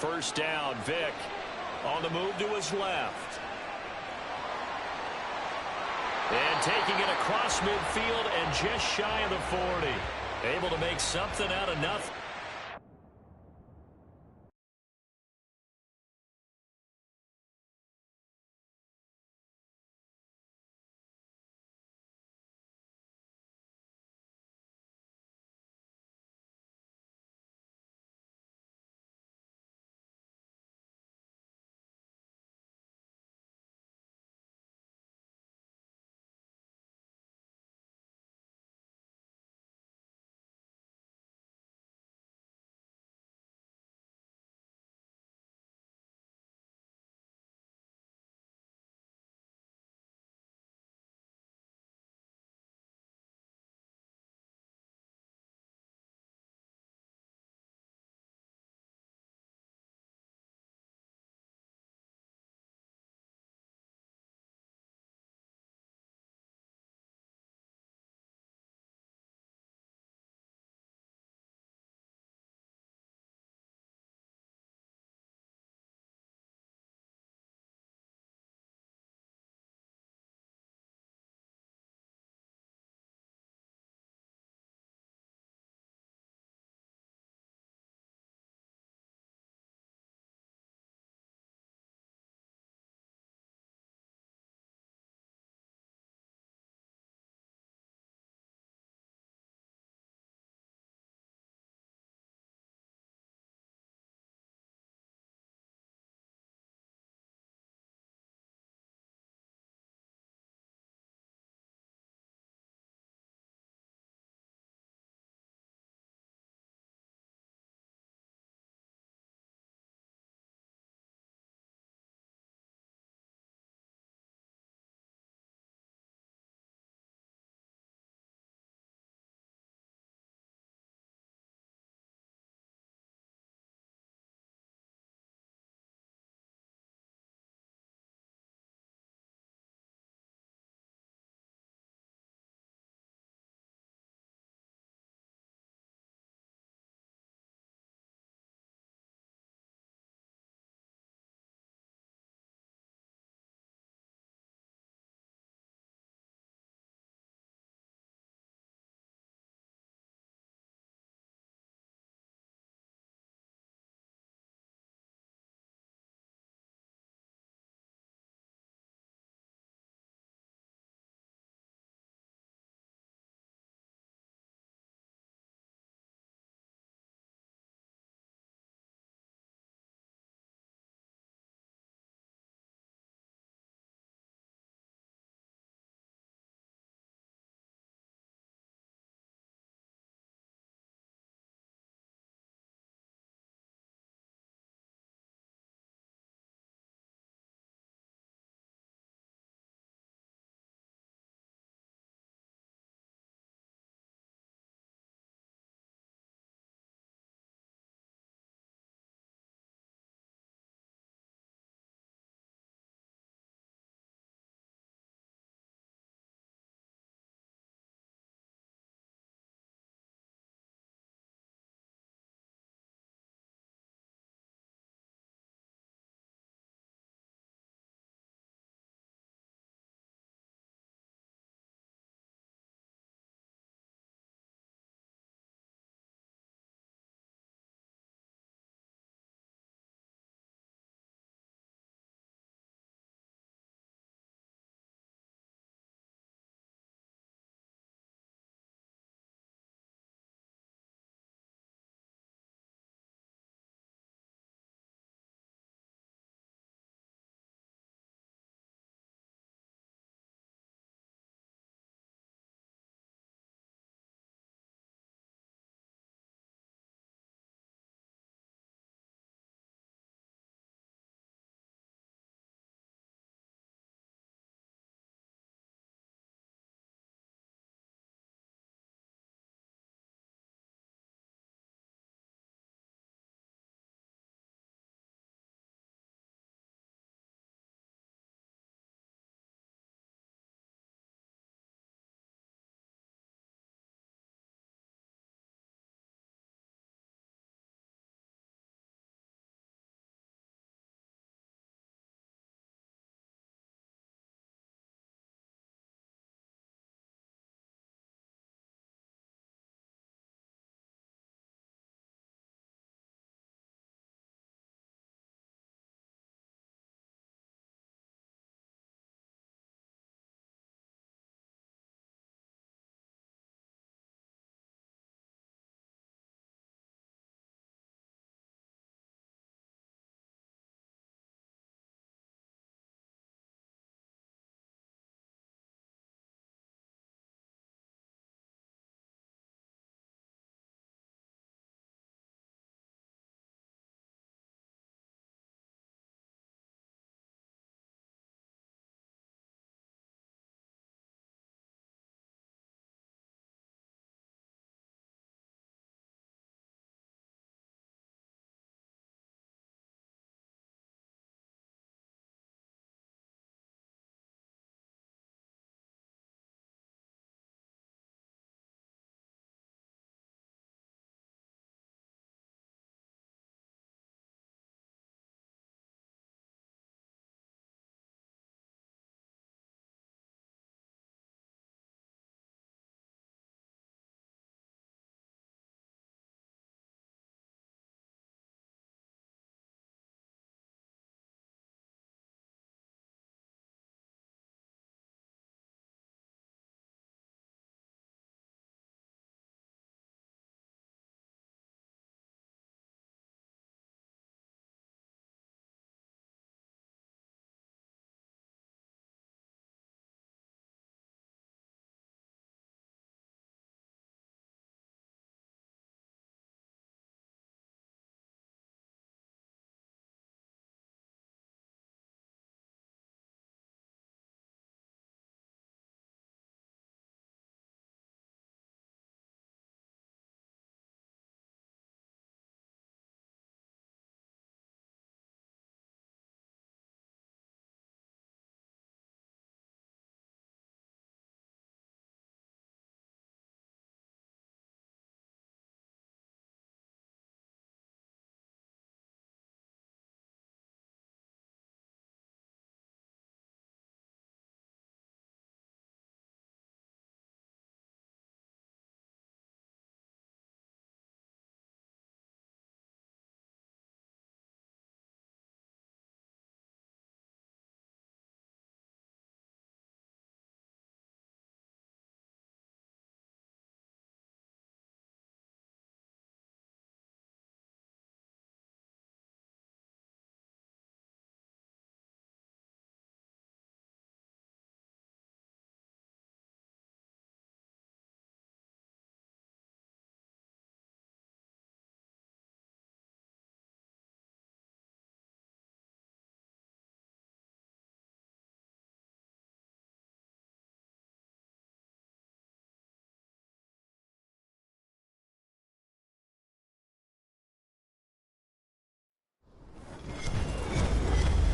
first down. Vick on the move to his left. And taking it across midfield and just shy of the 40. Able to make something out of nothing.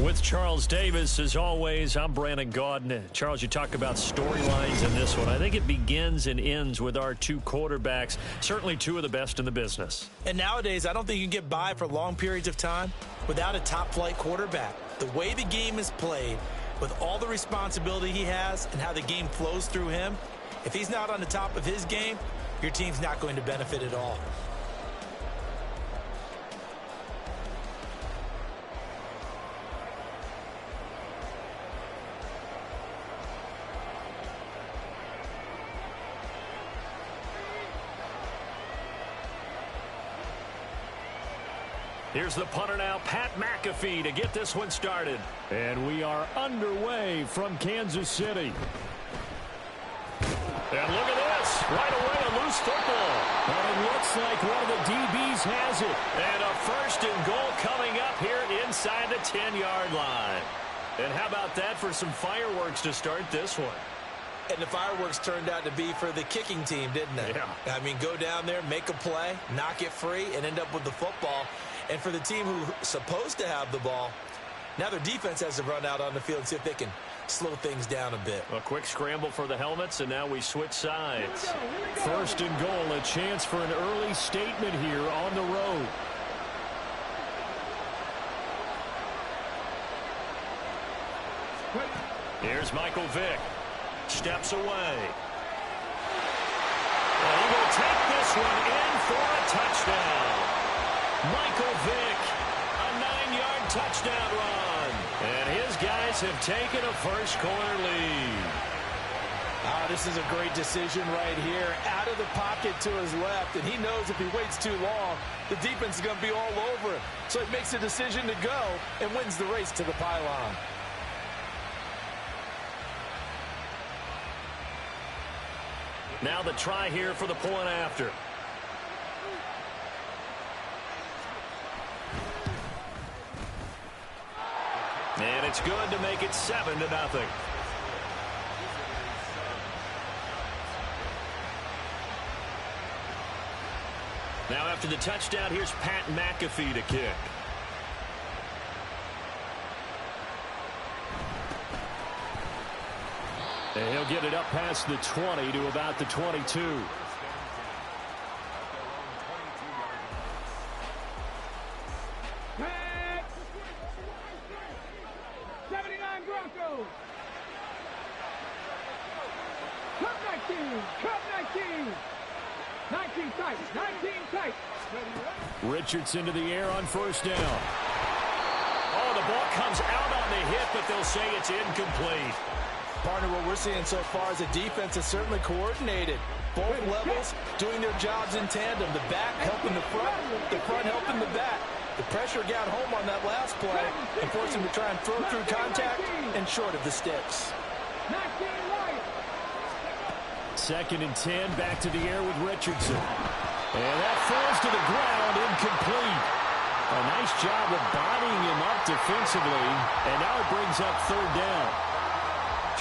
With Charles Davis, as always, I'm Brandon Gaudin. Charles, you talk about storylines in this one. I think it begins and ends with our two quarterbacks, certainly two of the best in the business. And nowadays, I don't think you can get by for long periods of time without a top-flight quarterback. The way the game is played, with all the responsibility he has and how the game flows through him, if he's not on the top of his game, your team's not going to benefit at all. Here's the punter now, Pat McAfee, to get this one started. And we are underway from Kansas City. And look at this. Right away, a loose football. And it looks like one of the DBs has it. And a first and goal coming up here inside the 10-yard line. And how about that for some fireworks to start this one? And the fireworks turned out to be for the kicking team, didn't they? Yeah. I mean, go down there, make a play, knock it free, and end up with the football. And for the team who's supposed to have the ball, now their defense has to run out on the field and see if they can slow things down a bit. A quick scramble for the helmets, and now we switch sides. First and goal, a chance for an early statement here on the road. Here's Michael Vick. Steps away. And he will take this one in for a touchdown. Michael Vick, a 9-yard touchdown run. And his guys have taken a first-quarter lead. This is a great decision right here. Out of the pocket to his left, and he knows if he waits too long, the defense is going to be all over him. So he makes a decision to go and wins the race to the pylon. Now the try here for the point after. And it's good to make it 7-0. Now after the touchdown, here's Pat McAfee to kick. And he'll get it up past the 20 to about the 22. Richardson to the air on first down. Oh, the ball comes out on the hit, but they'll say it's incomplete. Partner, what we're seeing so far is a defense is certainly coordinated. Both levels doing their jobs in tandem. The back helping the front helping the back. The pressure got home on that last play and forced him to try and throw through contact and short of the sticks. 2nd and 10, back to the air with Richardson. And that falls to the ground, incomplete. A nice job of bodying him up defensively, and now it brings up 3rd down.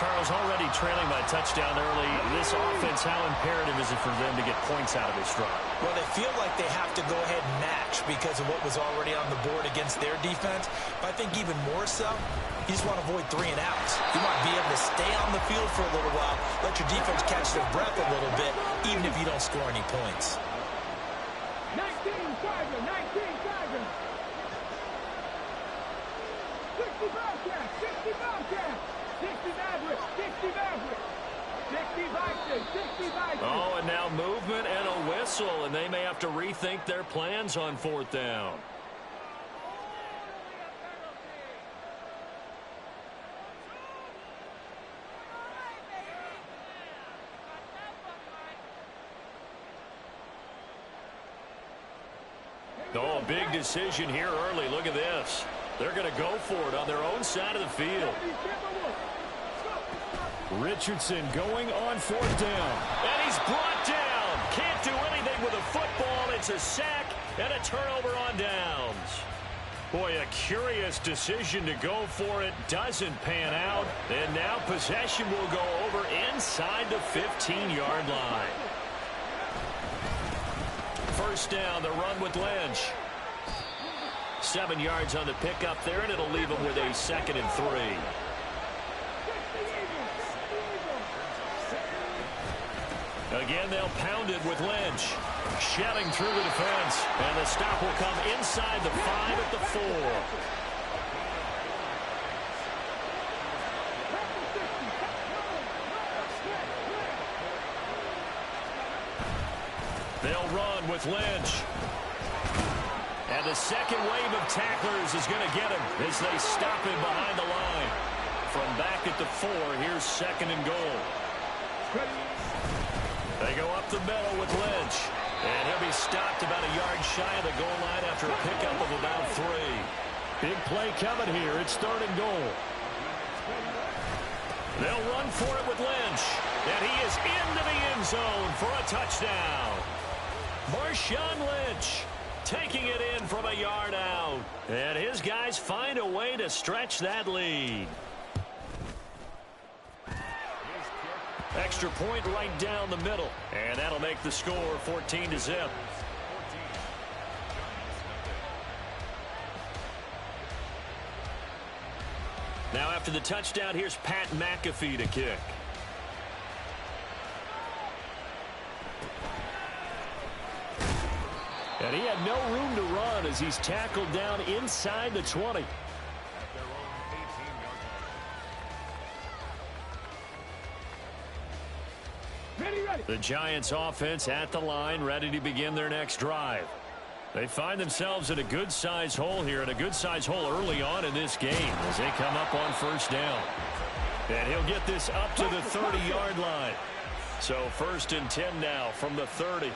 Charles, already trailing by touchdown early. This offense, how imperative is it for them to get points out of this drive? Well, they feel like they have to go ahead and match because of what was already on the board against their defense. But I think even more so, you just want to avoid 3 and outs. You want to be able to stay on the field for a little while, let your defense catch their breath a little bit, even if you don't score any points. 19 Tiger, 19 Tiger. 60 Bobcat, 60 Bobcat. 60 Maverick, 60 Maverick. 60 Vikings, 60 Vikings. Oh, and now movement and a whistle, and they may have to rethink their plans on 4th down. Oh, a big decision here early. Look at this. They're going to go for it on their own side of the field. Richardson going on 4th down. And he's brought down. Can't do anything with a football. It's a sack and a turnover on downs. Boy, a curious decision to go for it. Doesn't pan out. And now possession will go over inside the 15-yard line. First down, the run with Lynch. 7 yards on the pickup there, and it'll leave them with a 2nd and 3. Again, they'll pound it with Lynch. Shelling through the defense. And the stop will come inside the 5 at the 4. They'll run with Lynch. And the second wave of tacklers is going to get him as they stop him behind the line. From back at the 4, here's 2nd and goal. They go up the middle with Lynch. And he'll be stopped about a yard shy of the goal line after a pickup of about 3. Big play coming here. It's 3rd and goal. They'll run for it with Lynch. And he is into the end zone for a touchdown. Marshawn Lynch taking it in from a yard out. And his guys find a way to stretch that lead. Extra point right down the middle. And that'll make the score 14-0. Now after the touchdown, here's Pat McAfee to kick. And he had no room to run as he's tackled down inside the 20. The Giants offense at the line, ready to begin their next drive. They find themselves in a good-sized hole here, and a good-sized hole early on in this game as they come up on 1st down. And he'll get this up to the 30-yard line. So 1st and 10 now from the 30.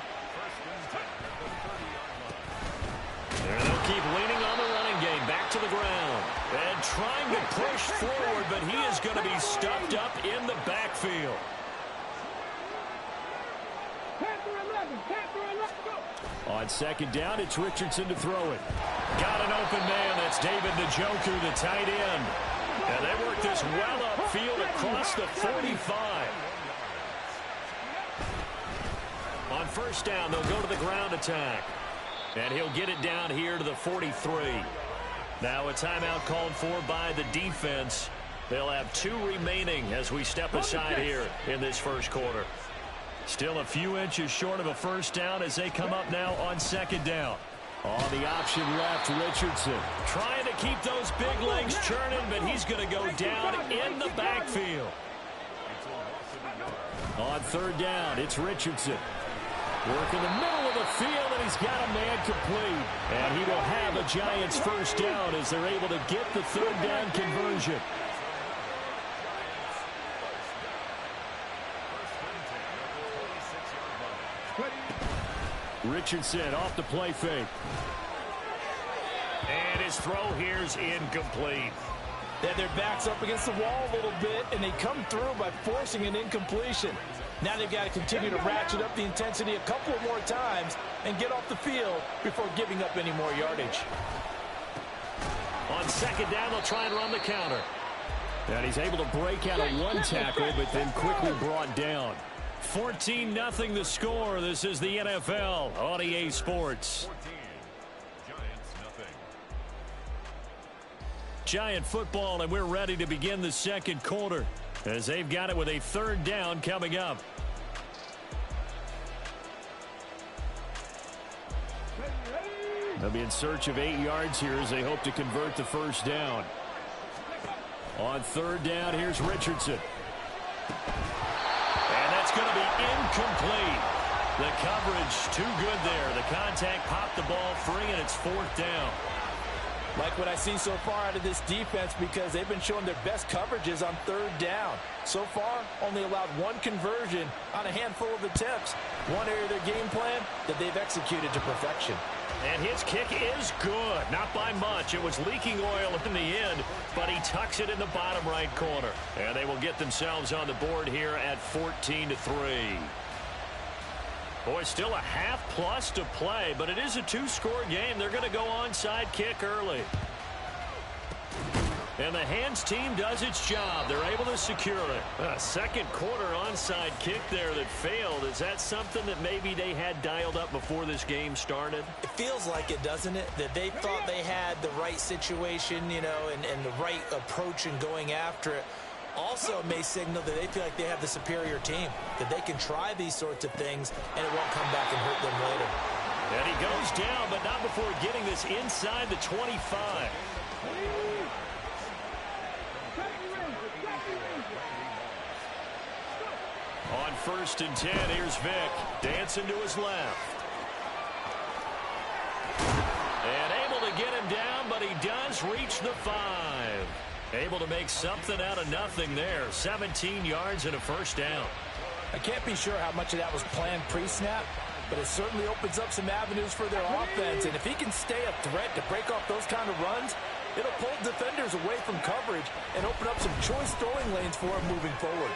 And they'll keep leaning on the running game, back to the ground. And trying to push forward, but he is going to be stuffed up in the backfield. On 2nd down, it's Richardson to throw it. Got an open man. That's David Njoku, the tight end. And they work this well upfield across the 45. On 1st down, they'll go to the ground attack. And he'll get it down here to the 43. Now a timeout called for by the defense. They'll have 2 remaining as we step aside here in this 1st quarter. Still a few inches short of a 1st down as they come up now on 2nd down. On the option left, Richardson trying to keep those big legs churning, but he's going to go down in the backfield. On 3rd down, it's Richardson. Work in the middle of the field, and he's got a man complete. And he will have a Giants 1st down as they're able to get the 3rd down conversion. Richardson off the play fake. And his throw here's incomplete. They their backs up against the wall a little bit, and they come through by forcing an incompletion. Now they've got to continue to ratchet up the intensity a couple more times and get off the field before giving up any more yardage. On 2nd down, they'll try and run the counter. And he's able to break out of 1 tackle, but then quickly brought down. 14-0 the score. This is the NFL on EA Sports. Giant football, and we're ready to begin the 2nd quarter as they've got it with a 3rd down coming up. They'll be in search of 8 yards here as they hope to convert the 1st down. On 3rd down, here's Richardson. And that's going to be incomplete. The coverage too good there. The contact popped the ball free, and it's 4th down. Like what I've seen so far out of this defense, because they've been showing their best coverages on 3rd down. So far, only allowed 1 conversion on a handful of attempts. One area of their game plan that they've executed to perfection. And his kick is good. Not by much. It was leaking oil in the end, but he tucks it in the bottom right corner. And they will get themselves on the board here at 14-3. Boy, still a half-plus to play, but it is a 2-score game. They're going to go onside kick early. And the hands team does its job. They're able to secure it. A second quarter onside kick there that failed. Is that something that maybe they had dialed up before this game started? It feels like it, doesn't it? That they thought they had the right situation, you know, and the right approach in going after it. Also may signal that they feel like they have the superior team, that they can try these sorts of things and it won't come back and hurt them later. And he goes down, but not before getting this inside the 25. On 1st and 10, here's Vick. Dancing to his left. And able to get him down, but he does reach the 5. Able to make something out of nothing there. 17 yards and a first down. I can't be sure how much of that was planned pre-snap, but it certainly opens up some avenues for their offense. And if he can stay a threat to break off those kind of runs, it'll pull defenders away from coverage and open up some choice throwing lanes for him moving forward.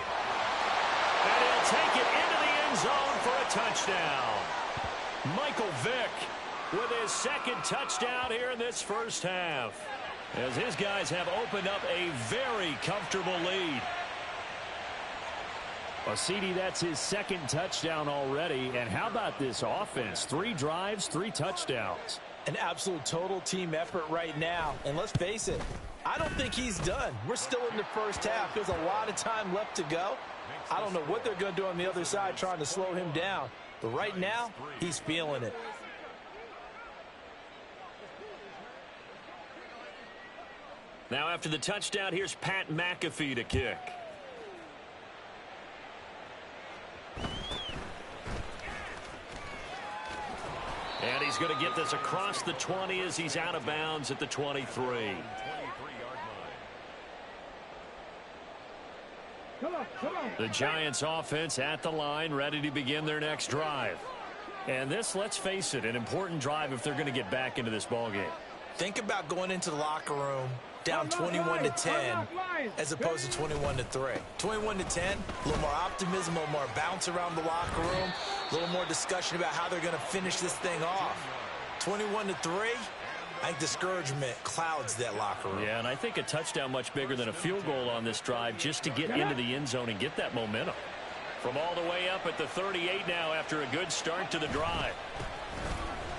And he'll take it into the end zone for a touchdown. Michael Vick with his second touchdown here in this first half, as his guys have opened up a very comfortable lead. Well, CD, that's his second touchdown already. And how about this offense? 3 drives, 3 touchdowns. An absolute total team effort right now. And let's face it, I don't think he's done. We're still in the first half. There's a lot of time left to go. I don't know what they're going to do on the other side trying to slow him down. But right now, he's feeling it. Now after the touchdown, here's Pat McAfee to kick. And he's going to get this across the 20 as he's out of bounds at the 23. The Giants offense at the line, ready to begin their next drive. And this, let's face it, an important drive if they're going to get back into this ballgame. Think about going into the locker room down 21-10 as opposed to 21-3. 21-10, a little more optimism, a little more bounce around the locker room, a little more discussion about how they're going to finish this thing off. 21-3, I think discouragement clouds that locker room. Yeah, and I think a touchdown much bigger than a field goal on this drive just to get into the end zone and get that momentum. From all the way up at the 38 now after a good start to the drive.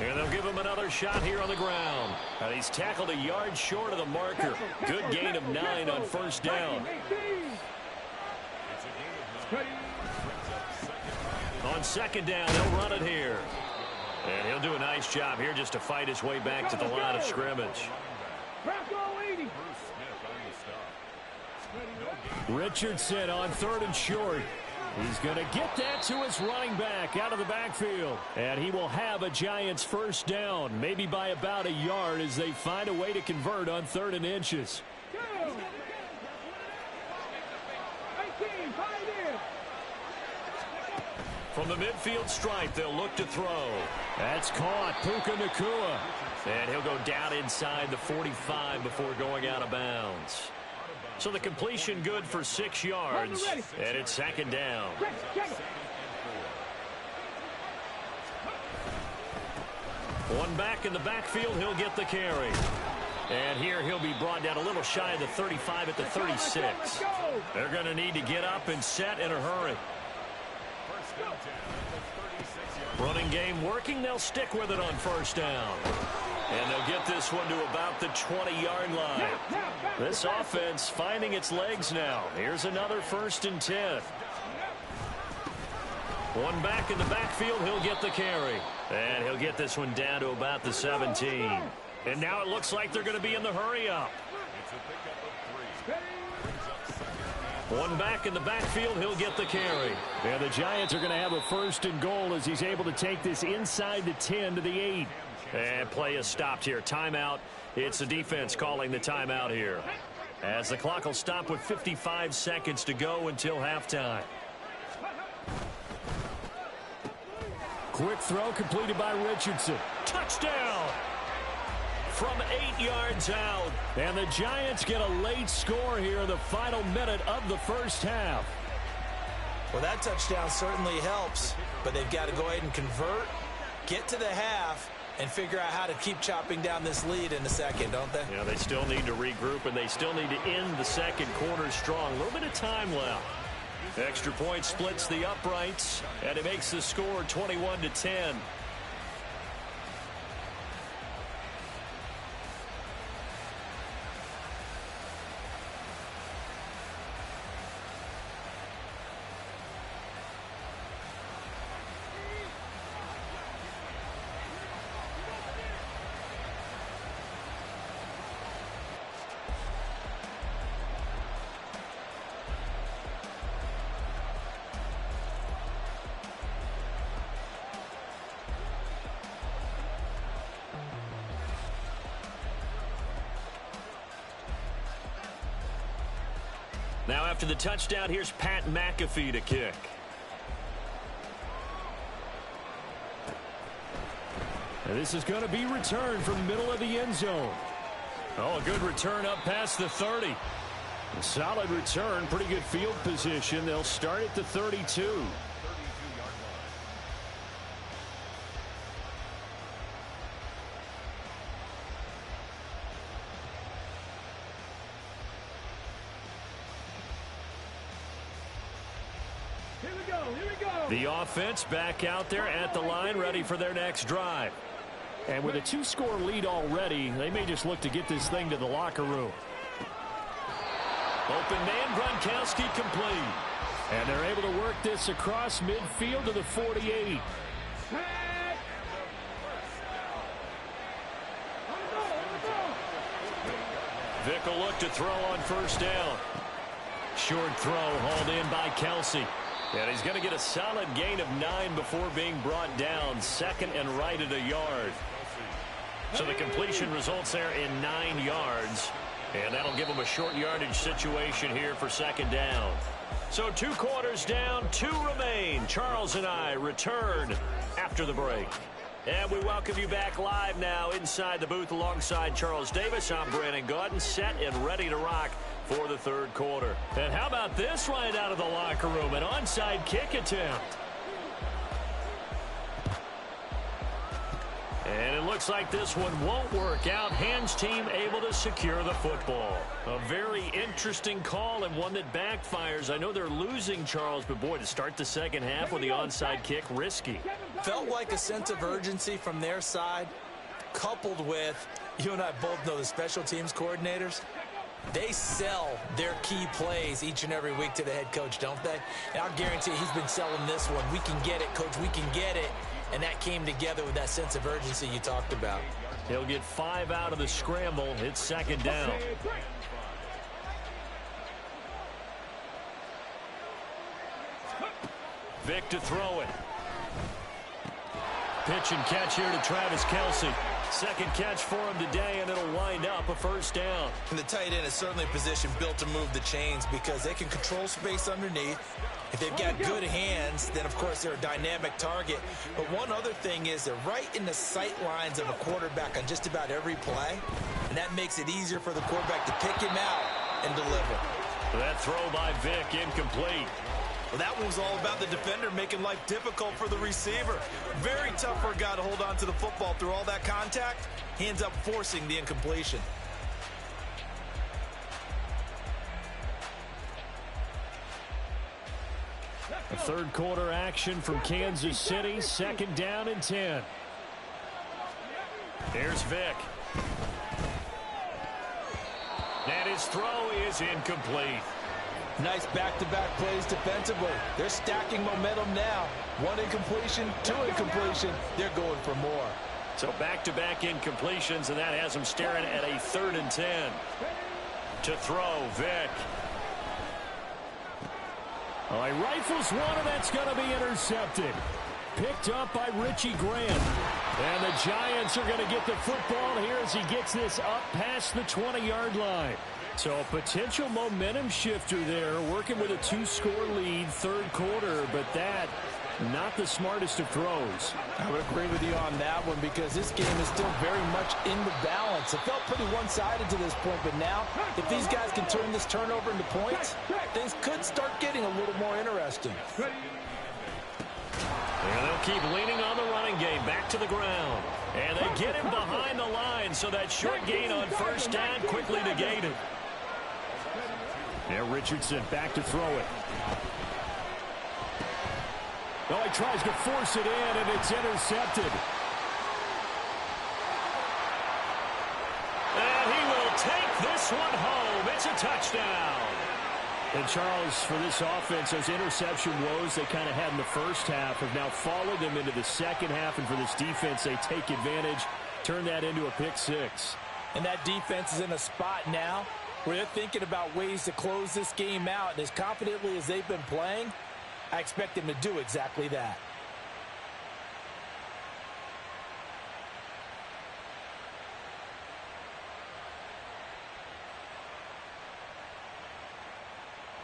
And they'll give him another shot here on the ground. And he's tackled a yard short of the marker. Good gain of 9 on first down. On second down, they'll run it here. And he'll do a nice job here just to fight his way back to the line of scrimmage. Richardson on 3rd and short. He's going to get that to his running back out of the backfield. And he will have a Giants first down, maybe by about a yard as they find a way to convert on 3rd and inches. From the midfield stripe, they'll look to throw. That's caught. Puka Nacua. And he'll go down inside the 45 before going out of bounds. So the completion good for 6 yards, and it's second down. One back in the backfield, he'll get the carry. And here he'll be brought down a little shy of the 35 at the 36. They're going to need to get up and set in a hurry. Running game working, they'll stick with it on first down. And they'll get this one to about the 20-yard line. This offense finding its legs now. Here's another 1st and 10. One back in the backfield, he'll get the carry. And he'll get this one down to about the 17. And now it looks like they're going to be in the hurry-up. One back in the backfield, he'll get the carry. And the Giants are going to have a 1st and goal as he's able to take this inside the 10 to the 8. And play is stopped here. Timeout. It's the defense calling the timeout here, as the clock will stop with 55 seconds to go until halftime. Quick throw completed by Richardson. Touchdown! From 8 yards out. And the Giants get a late score here in the final minute of the first half. Well, that touchdown certainly helps, but they've got to go ahead and convert, get to the half, and figure out how to keep chopping down this lead in the second, don't they? Yeah, they still need to regroup, and they still need to end the second quarter strong. A little bit of time left. Extra point splits the uprights, and it makes the score 21-10. Now after the touchdown, here's Pat McAfee to kick. And this is going to be returned from the middle of the end zone. Oh, a good return up past the 30. A solid return, pretty good field position. They'll start at the 32. The offense back out there at the line, ready for their next drive. And with a 2-score lead already, they may just look to get this thing to the locker room. Open man, Gronkowski complete. And they're able to work this across midfield to the 48. Vick will look to throw on first down. Short throw hauled in by Kelsey. And he's going to get a solid gain of 9 before being brought down. Second and right at a yard. So the completion results there in 9 yards. And that'll give him a short yardage situation here for second down. So 2 quarters down, 2 remain. Charles and I return after the break. And we welcome you back live now inside the booth alongside Charles Davis. I'm Brandon Gaudin, set and ready to rock for the third quarter. And how about this right out of the locker room? An onside kick attempt. And it looks like this one won't work out. Hands team able to secure the football. A very interesting call and one that backfires. I know they're losing, Charles, but boy, to start the second half with the onside kick, risky. Felt like a sense of urgency from their side, coupled with, you and I both know the special teams coordinators. They sell their key plays each and every week to the head coach, don't they? And I'll guarantee he's been selling this one. We can get it, coach, we can get it. And that came together with that sense of urgency you talked about. He'll get 5 out of the scramble. It's second down. Vick to throw it. Pitch and catch here to Travis Kelsey. Second catch for him today, and it'll wind up a first down. And the tight end is certainly a position built to move the chains because they can control space underneath. If they've got good hands, then, of course, they're a dynamic target. But one other thing is they're right in the sight lines of a quarterback on just about every play, and that makes it easier for the quarterback to pick him out and deliver. That throw by Vick incomplete. Well, that one was all about the defender making life difficult for the receiver. Very tough for a guy to hold on to the football through all that contact. He ends up forcing the incompletion. A third quarter action from Kansas City. Second down and 10. There's Vick. And his throw is incomplete. Nice back-to-back plays defensively. They're stacking momentum now. 1 incompletion, 2 incompletion. They're going for more. So back-to-back incompletions, and that has them staring at a 3rd and 10. To throw, Vick. Oh, he rifles one, and that's going to be intercepted. Picked up by Richie Grant. And the Giants are going to get the football here as he gets this up past the 20-yard line. So a potential momentum shifter there, working with a 2-score lead, third quarter, but that, not the smartest of throws. I would agree with you on that one because this game is still very much in the balance. It felt pretty one-sided to this point, but now, if these guys can turn this turnover into points, things could start getting a little more interesting. And they'll keep leaning on the running game, back to the ground. And they get him behind the line, so that short gain on first down quickly negated. Now Richardson back to throw it. Oh, he tries to force it in, and it's intercepted. And he will take this one home. It's a touchdown. And Charles, for this offense, those interception woes they kind of had in the first half have now followed them into the second half. And for this defense, they take advantage, turn that into a pick six. And that defense is in a spot now where they're thinking about ways to close this game out. And as confidently as they've been playing, I expect them to do exactly that.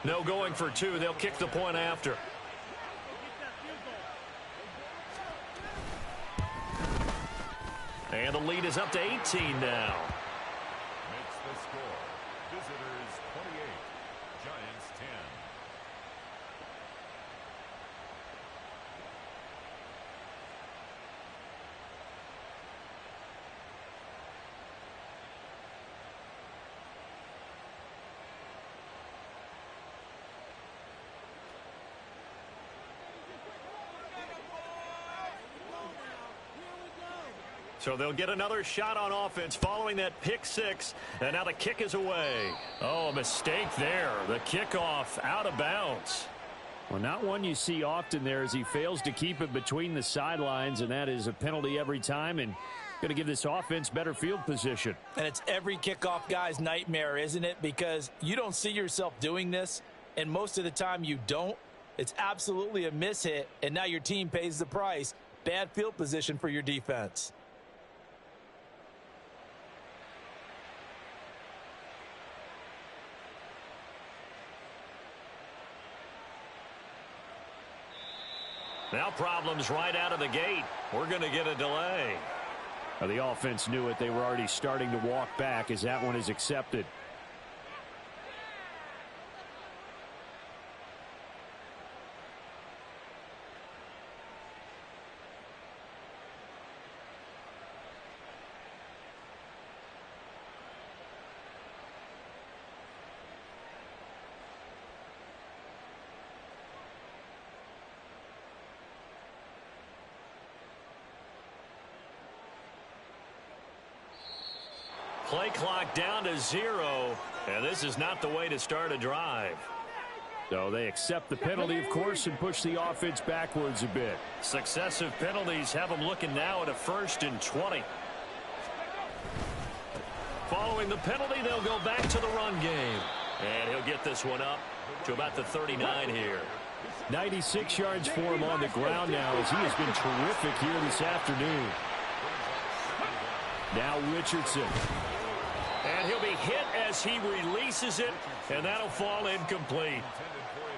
No going for two. They'll kick the point after. And the lead is up to 18 now. Makes the score. Visitors 28, Giants 10. So they'll get another shot on offense following that pick six. And now the kick is away. Oh, a mistake there. The kickoff out of bounds. Well, not one you see often there as he fails to keep it between the sidelines, and that is a penalty every time and going to give this offense better field position. And it's every kickoff guy's nightmare, isn't it? Because you don't see yourself doing this, and most of the time you don't. It's absolutely a mishit, and now your team pays the price. Bad field position for your defense. Now problems right out of the gate. We're going to get a delay. Well, the offense knew it. They were already starting to walk back as that one is accepted. Play clock down to 0, and this is not the way to start a drive. So they accept the penalty, of course, and push the offense backwards a bit. Successive penalties have them looking now at a 1st and 20. Following the penalty, they'll go back to the run game. And he'll get this one up to about the 39 here. 96 yards for him on the ground now as he has been terrific here this afternoon. Now Richardson. And he'll be hit as he releases it, and that'll fall incomplete.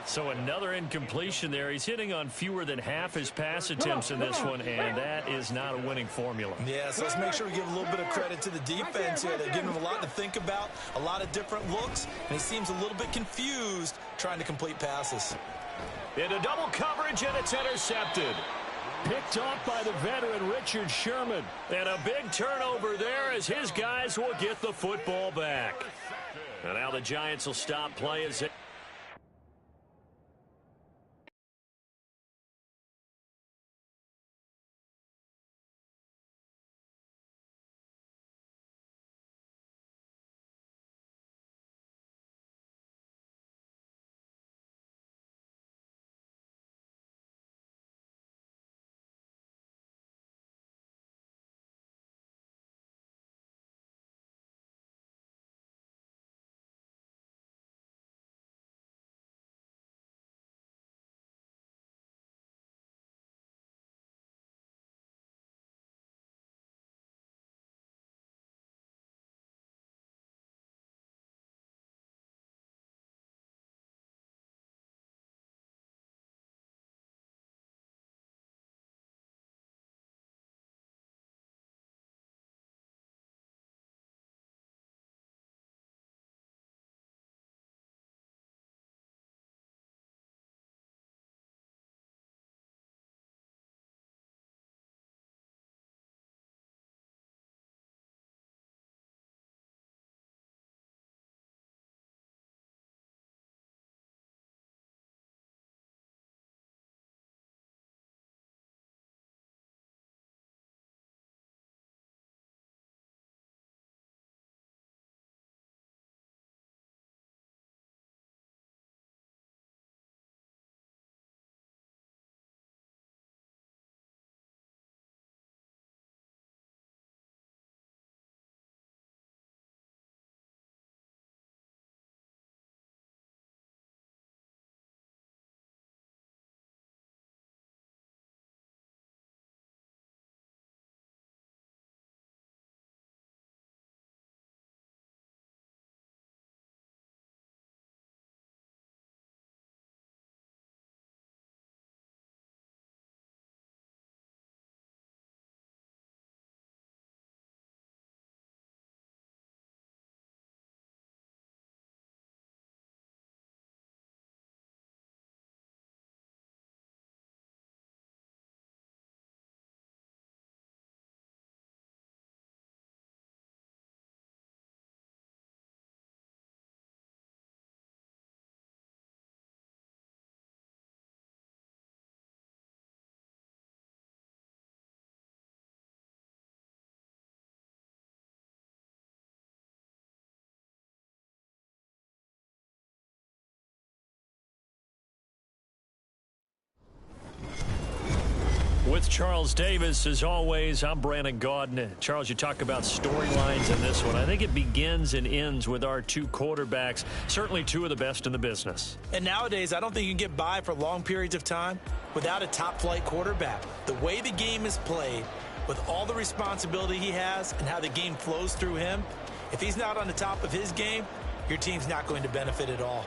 So another incompletion there. He's hitting on fewer than half his pass attempts in this one, and that is not a winning formula. Yeah, so let's make sure we give a little bit of credit to the defense here. They're giving him a lot to think about, a lot of different looks, and he seems a little bit confused trying to complete passes. Into double coverage, and it's intercepted. Picked off by the veteran Richard Sherman. And a big turnover there as his guys will get the football back. And now the Giants will stop play as it With Charles Davis, as always, I'm Brandon Gaudin. Charles, you talk about storylines in this one. I think it begins and ends with our two quarterbacks, certainly two of the best in the business. And nowadays, I don't think you can get by for long periods of time without a top-flight quarterback. The way the game is played, with all the responsibility he has and how the game flows through him, if he's not on the top of his game, your team's not going to benefit at all.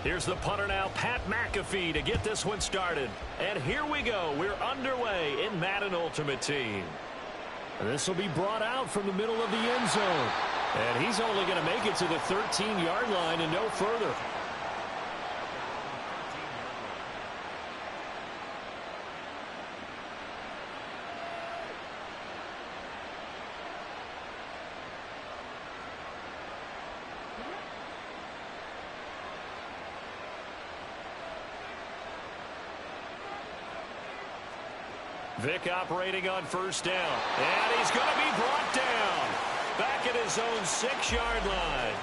Here's the punter now, Pat McAfee, to get this one started. And here we go. We're underway in Madden Ultimate Team. This will be brought out from the middle of the end zone. And he's only going to make it to the 13-yard line and no further. Vic operating on first down. And he's going to be brought down. Back at his own 6-yard line.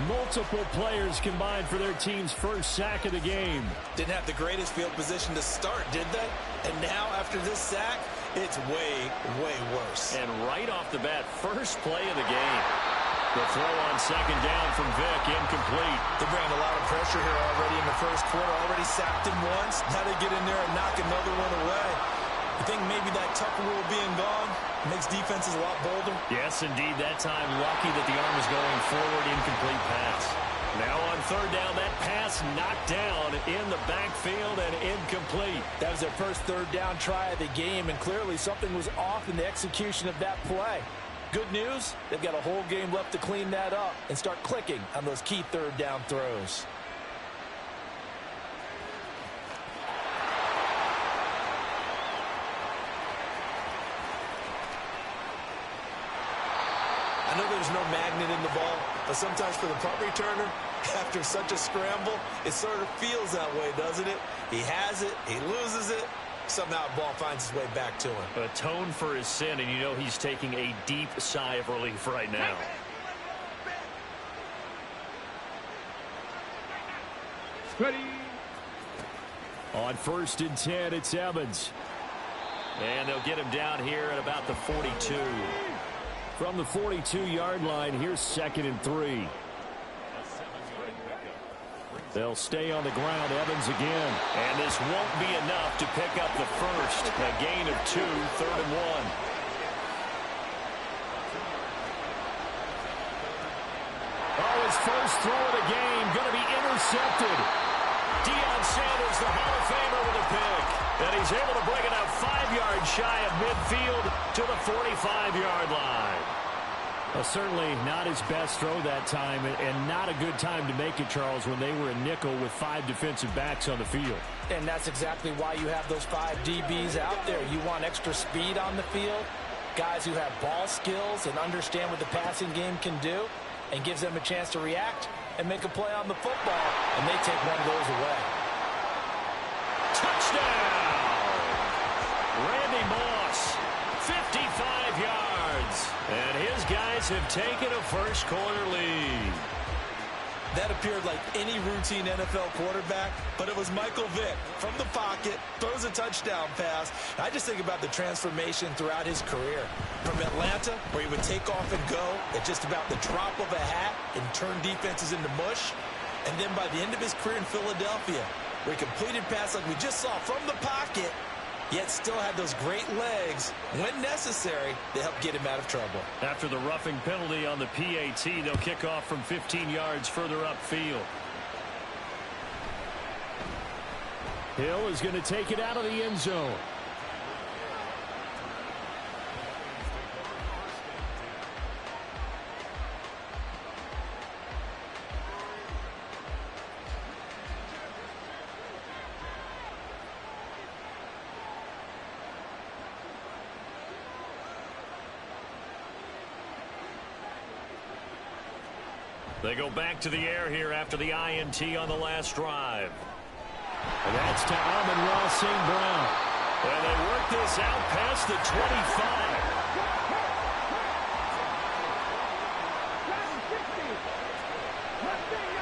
Multiple players combined for their team's first sack of the game. Didn't have the greatest field position to start, did they? And now, after this sack, it's way, way worse. And right off the bat, first play of the game. The throw on second down from Vic, incomplete. They bring a lot of pressure here already in the first quarter. Already sacked him once. Now they get in there and knock another one away. I think maybe that Tucker rule being gone makes defenses a lot bolder. Yes, indeed. That time, lucky that the arm was going forward, incomplete pass. Now on third down, that pass knocked down in the backfield and incomplete. That was their first third down try of the game, and clearly something was off in the execution of that play. Good news, they've got a whole game left to clean that up and start clicking on those key third down throws. I know there's no magnet in the ball, but sometimes for the punt returner, after such a scramble, it sort of feels that way, doesn't it? He has it, he loses it, somehow the ball finds its way back to him. Atone for his sin, and you know he's taking a deep sigh of relief right now. Ready. On 1st and 10, it's Evans. And they'll get him down here at about the 42. From the 42-yard line, here's 2nd and 3. They'll stay on the ground, Evans again. And this won't be enough to pick up the first. A gain of 2, 3rd and 1. Oh, his first throw of the game going to be intercepted. Deion Sanders, the Hall of Famer, with a pick. And he's able to bring it out 5 yards shy of midfield to the 45-yard line. Well, certainly not his best throw that time, and not a good time to make it, Charles, when they were a nickel with 5 defensive backs on the field. And that's exactly why you have those 5 DBs out there. You want extra speed on the field, guys who have ball skills and understand what the passing game can do, and gives them a chance to react and make a play on the football, and they take one of those away. Touchdown! Randy Moss, 55 yards. And his guys have taken a first quarter lead. That appeared like any routine NFL quarterback, but it was Michael Vick from the pocket, throws a touchdown pass. I just think about the transformation throughout his career. From Atlanta, where he would take off and go at just about the drop of a hat and turn defenses into mush. And then by the end of his career in Philadelphia, where he completed passes like we just saw from the pocket, yet still had those great legs when necessary to help get him out of trouble. After the roughing penalty on the PAT, they'll kick off from 15 yards further upfield. Hill is going to take it out of the end zone. They go back to the air here after the INT on the last drive. And that's to Amon-Ra St. Brown. And they work this out past the 25. Let's see.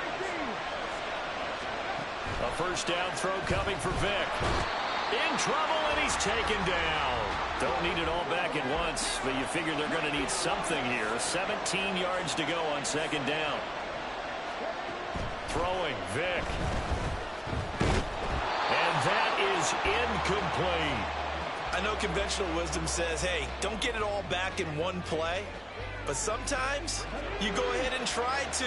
first down throw coming for Vic. In trouble, and he's taken down. Don't need it all back at once, but you figure they're going to need something here. 17 yards to go on second down. Throwing, Vic. And that is incomplete. I know conventional wisdom says, hey, don't get it all back in one play. But sometimes you go ahead and try to.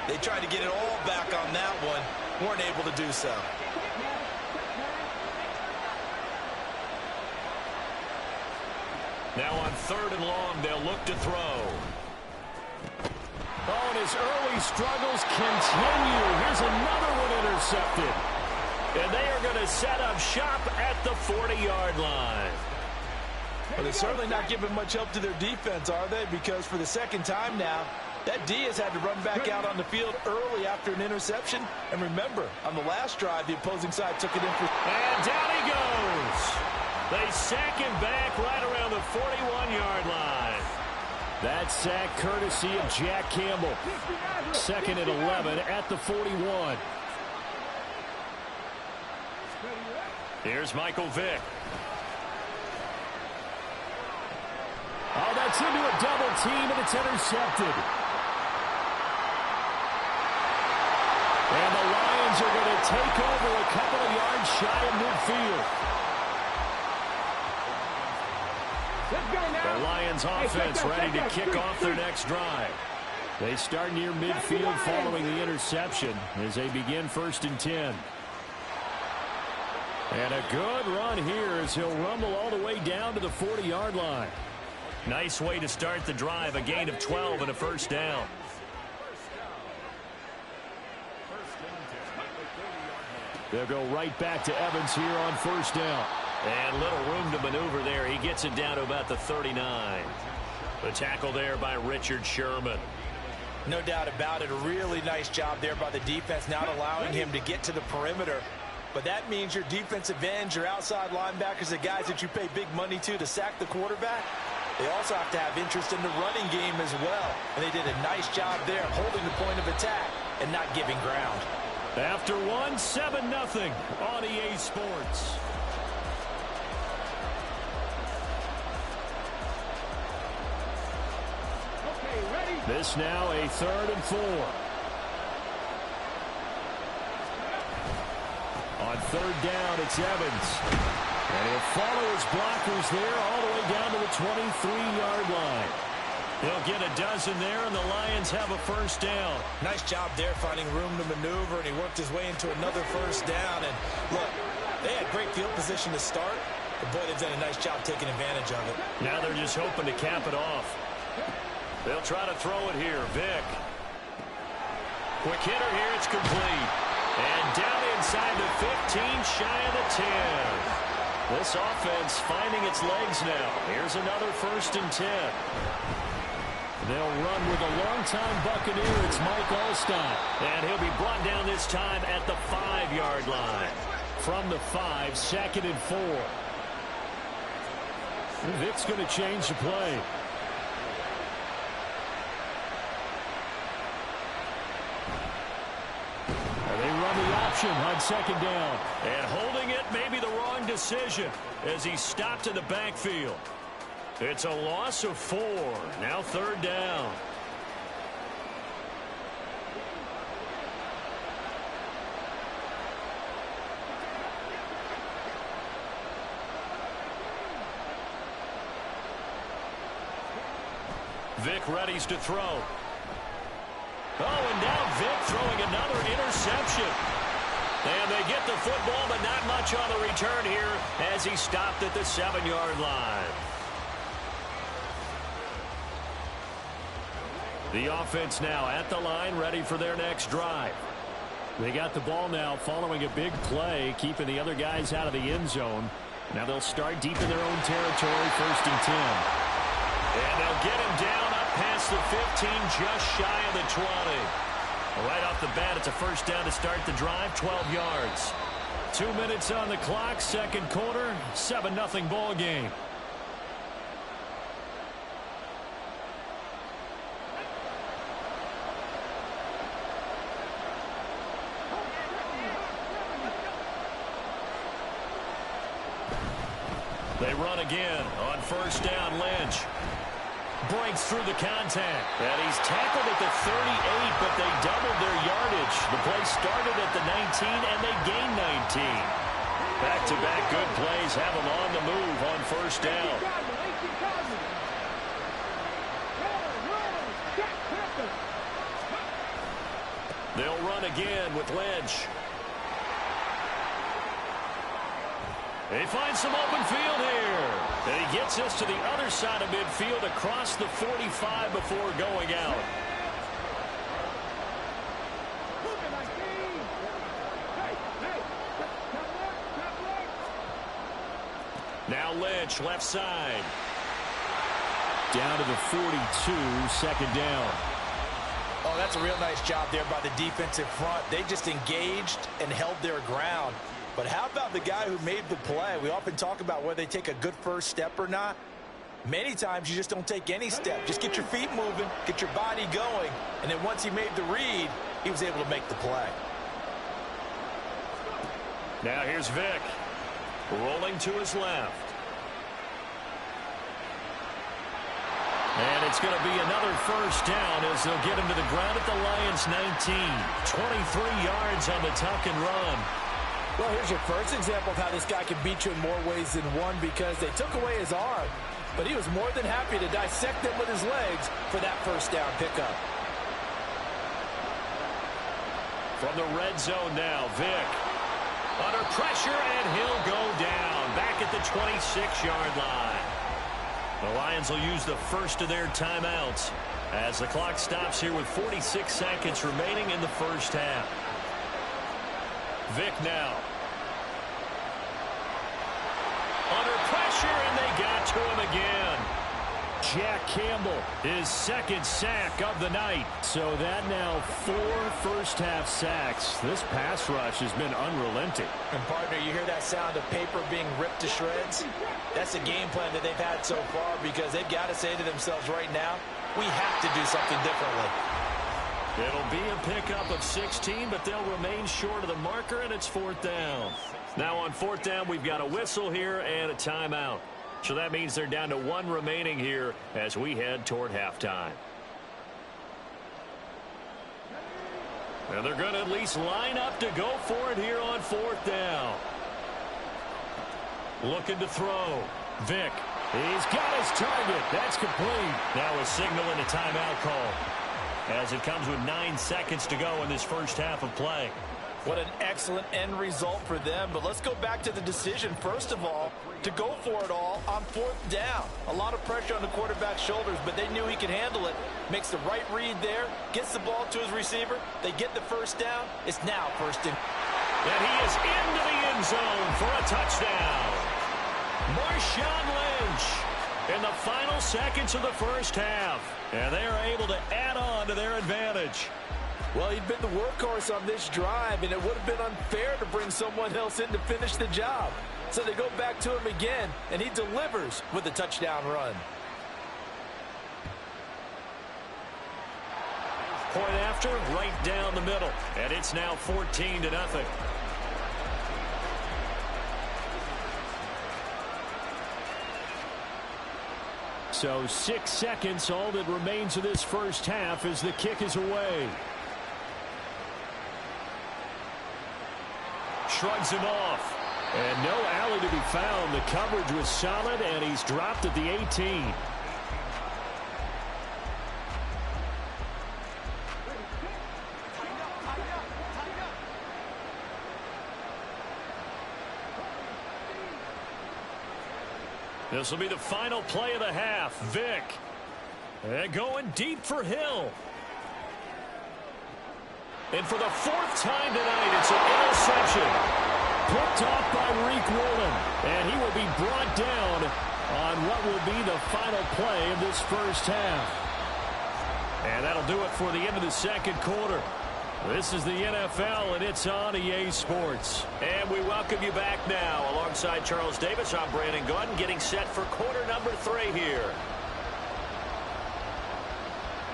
They tried to get it all back on that one. Weren't able to do so. Now on third and long, they'll look to throw. Oh, and his early struggles continue. Here's another one intercepted. And they are going to set up shop at the 40-yard line. Well, they're certainly not giving much help to their defense, are they? Because for the second time now, that D has had to run back out on the field early after an interception. And remember, on the last drive, the opposing side took it in for... And down he goes. They sack him back right around the 41-yard line. That sack courtesy of Jack Campbell. Second and 11 at the 41. Here's Michael Vick. Oh, that's into a double team, and it's intercepted. And the Lions are going to take over a couple of yards shy of midfield. The Lions offense ready to kick off their next drive. They start near midfield following the interception as they begin 1st and 10. And a good run here as he'll rumble all the way down to the 40-yard line. Nice way to start the drive, a gain of 12 and a first down. They'll go right back to Evans here on first down. And little room to maneuver there. He gets it down to about the 39. The tackle there by Richard Sherman. No doubt about it. A really nice job there by the defense, not allowing him to get to the perimeter. But that means your defensive ends, your outside linebackers, the guys that you pay big money to sack the quarterback, they also have to have interest in the running game as well. And they did a nice job there holding the point of attack and not giving ground. After one, 7-0 on EA Sports. This now a 3rd and 4. On 3rd down, it's Evans. And he'll follow his blockers there all the way down to the 23-yard line. They'll get a dozen there, and the Lions have a first down. Nice job there finding room to maneuver, and he worked his way into another first down. And look, they had great field position to start, but boy, they've done a nice job taking advantage of it. Now they're just hoping to cap it off. They'll try to throw it here. Vic. Quick hitter here. It's complete. And down inside the 15, shy of the 10. This offense finding its legs now. Here's another 1st and 10. They'll run with a longtime Buccaneer. It's Mike Alstott. And he'll be brought down this time at the 5-yard line. From the 5, 2nd and 4. Vic's going to change the play. They run the option on 2nd down. And holding it may be the wrong decision as he stopped in the backfield. It's a loss of 4. Now 3rd down. Vic readies to throw. Oh, and now Vic throwing another interception. And they get the football, but not much on the return here as he stopped at the 7-yard line. The offense now at the line, ready for their next drive. They got the ball now following a big play, keeping the other guys out of the end zone. Now they'll start deep in their own territory, 1st and 10. And they'll get him down up past the 15, just shy of the 20. Right off the bat, it's a first down to start the drive, 12 yards. 2 minutes on the clock, 2nd quarter, 7-0 ball game. They run again on first down. Lynch breaks through the contact. And he's tackled at the 38, but they doubled their yardage. The play started at the 19, and they gained 19. Back-to-back good plays have them on the move on first down. They'll run again with Lynch. He finds some open field here. And he gets us to the other side of midfield across the 45 before going out. Now Lynch, left side. Down to the 42, second down. Oh, that's a real nice job there by the defensive front. They just engaged and held their ground. But how about the guy who made the play? We often talk about whether they take a good first step or not. Many times you just don't take any step. Just get your feet moving, get your body going, and then once he made the read, he was able to make the play. Now here's Vick. Rolling to his left. And it's going to be another first down as they'll get him to the ground at the Lions' 19. 23 yards on the tuck and run. Well, here's your first example of how this guy can beat you in more ways than one, because they took away his arm, but he was more than happy to dissect them with his legs for that first down pickup. From the red zone now, Vick. Under pressure, and he'll go down. Back at the 26-yard line. The Lions will use the first of their timeouts as the clock stops here with 46 seconds remaining in the first half. Vick now. Under pressure, and they got to him again. Jack Campbell, his second sack of the night. So that now 4 first-half sacks. This pass rush has been unrelenting. And, partner, you hear that sound of paper being ripped to shreds? That's the game plan that they've had so far, because they've got to say to themselves right now, we have to do something differently. It'll be a pickup of 16, but they'll remain short of the marker, and it's fourth down. Now on fourth down, we've got a whistle here and a timeout. So that means they're down to 1 remaining here as we head toward halftime. And they're going to at least line up to go for it here on fourth down. Looking to throw. Vick. He's got his target. That's complete. Now a signal and a timeout call, as it comes with 9 seconds to go in this first half of play. What an excellent end result for them. But let's go back to the decision, first of all, to go for it all on fourth down. A lot of pressure on the quarterback's shoulders, but they knew he could handle it. Makes the right read there, gets the ball to his receiver. They get the first down. It's now first and... And he is into the end zone for a touchdown. Marshawn Lynch in the final seconds of the first half. And they are able to add on to their advantage. Well, he'd been the workhorse on this drive, and it would have been unfair to bring someone else in to finish the job. So they go back to him again, and he delivers with a touchdown run. Point after, right down the middle. And it's now 14-0. So 6 seconds, all that remains of this first half as the kick is away. Shrugs him off. And no alley to be found. The coverage was solid, and he's dropped at the 18. This will be the final play of the half. Vick. And going deep for Hill. And for the 4th time tonight, it's an interception. Picked off by Reek Woolen. And he will be brought down on what will be the final play of this first half. And that'll do it for the end of the second quarter. This is the NFL, and it's on EA Sports. And we welcome you back now. Alongside Charles Davis, I'm Brandon Gunn, getting set for quarter number 3 here.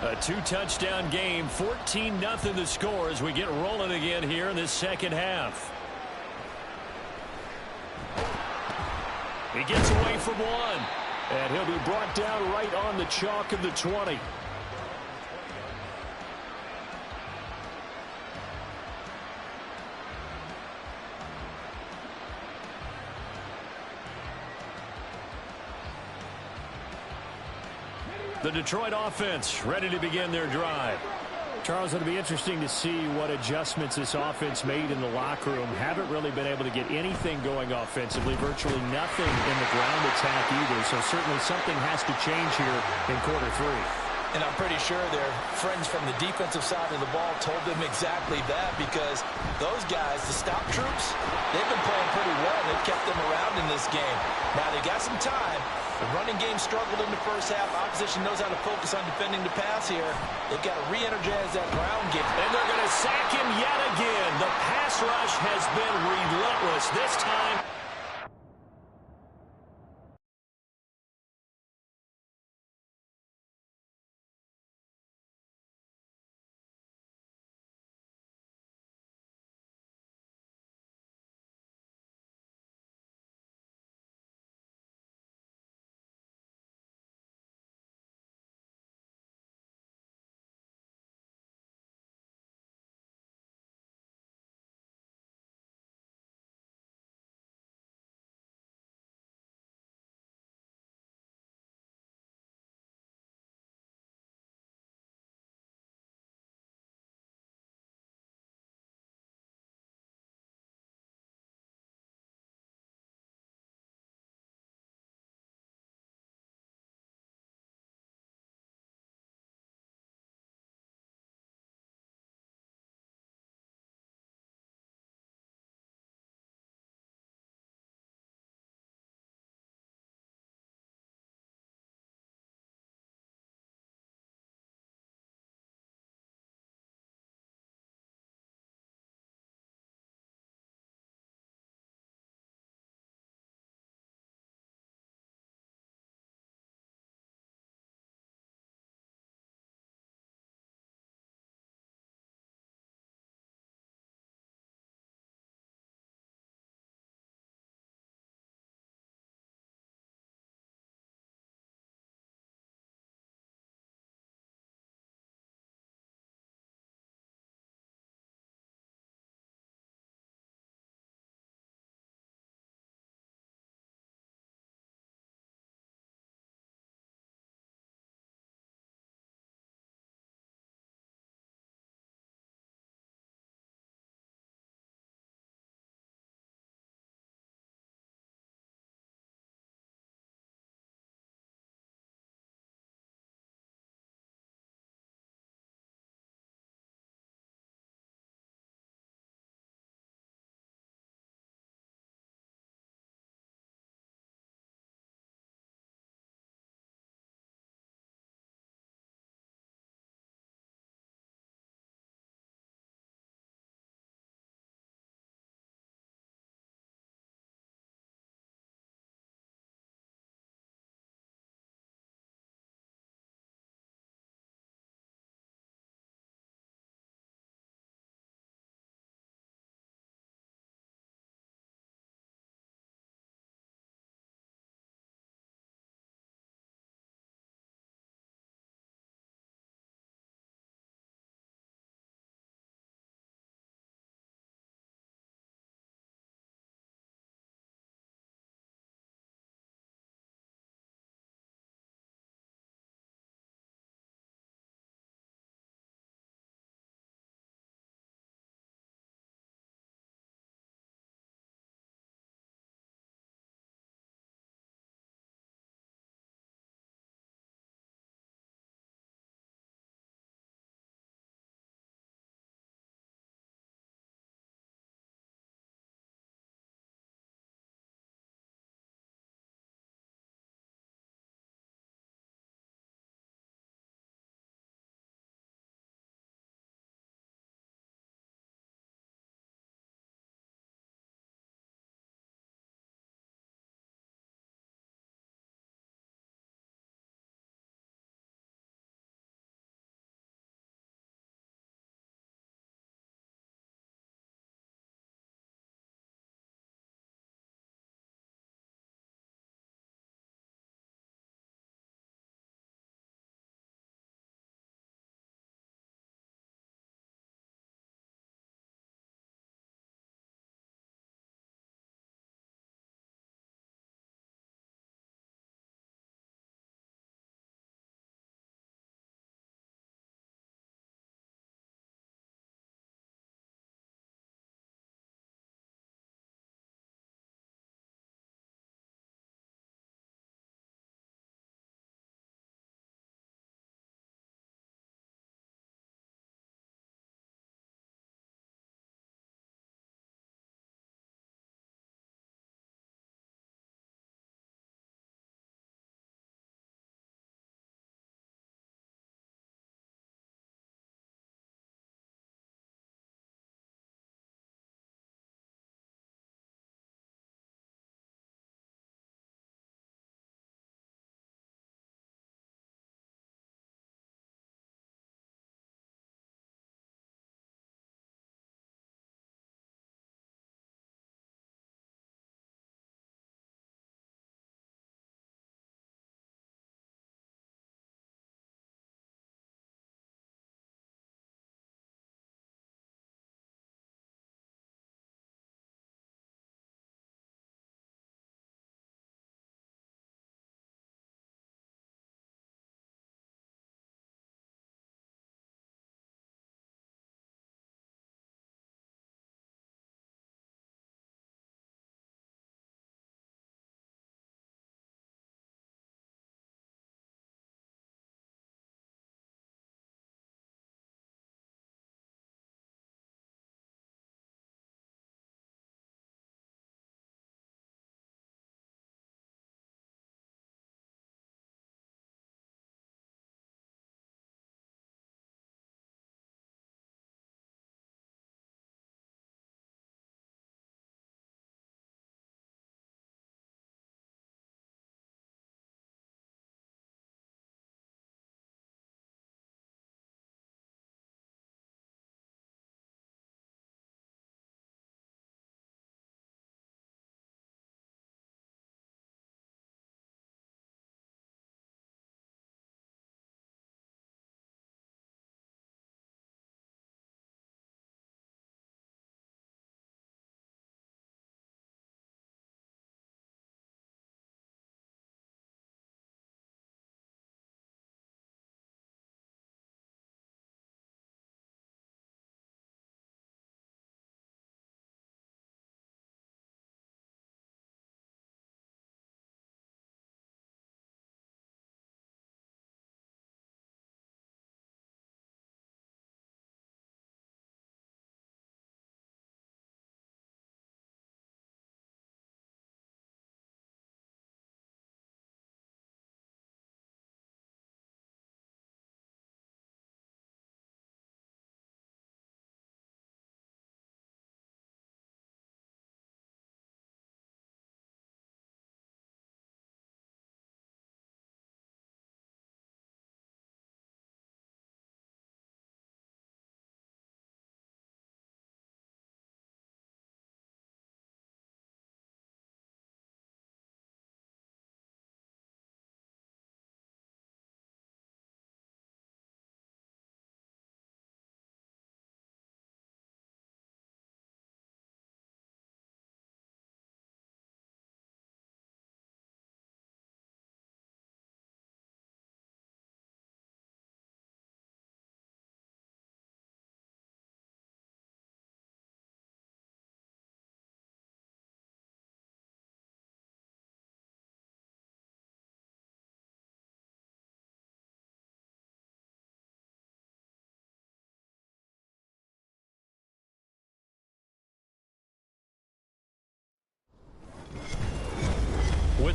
A 2-touchdown game, 14-0 the score as we get rolling again here in this second half. He gets away from one. And he'll be brought down right on the chalk of the 20. The Detroit offense ready to begin their drive. Charles, it'll be interesting to see what adjustments this offense made in the locker room. Haven't really been able to get anything going offensively, virtually nothing in the ground attack either. So certainly something has to change here in quarter three. And I'm pretty sure their friends from the defensive side of the ball told them exactly that, because those guys, the stop troops, they've been playing pretty well. They've kept them around in this game. Now they got some time. The running game struggled in the first half. Opposition knows how to focus on defending the pass here. They've got to re-energize that ground game. And they're going to sack him yet again. The pass rush has been relentless this time.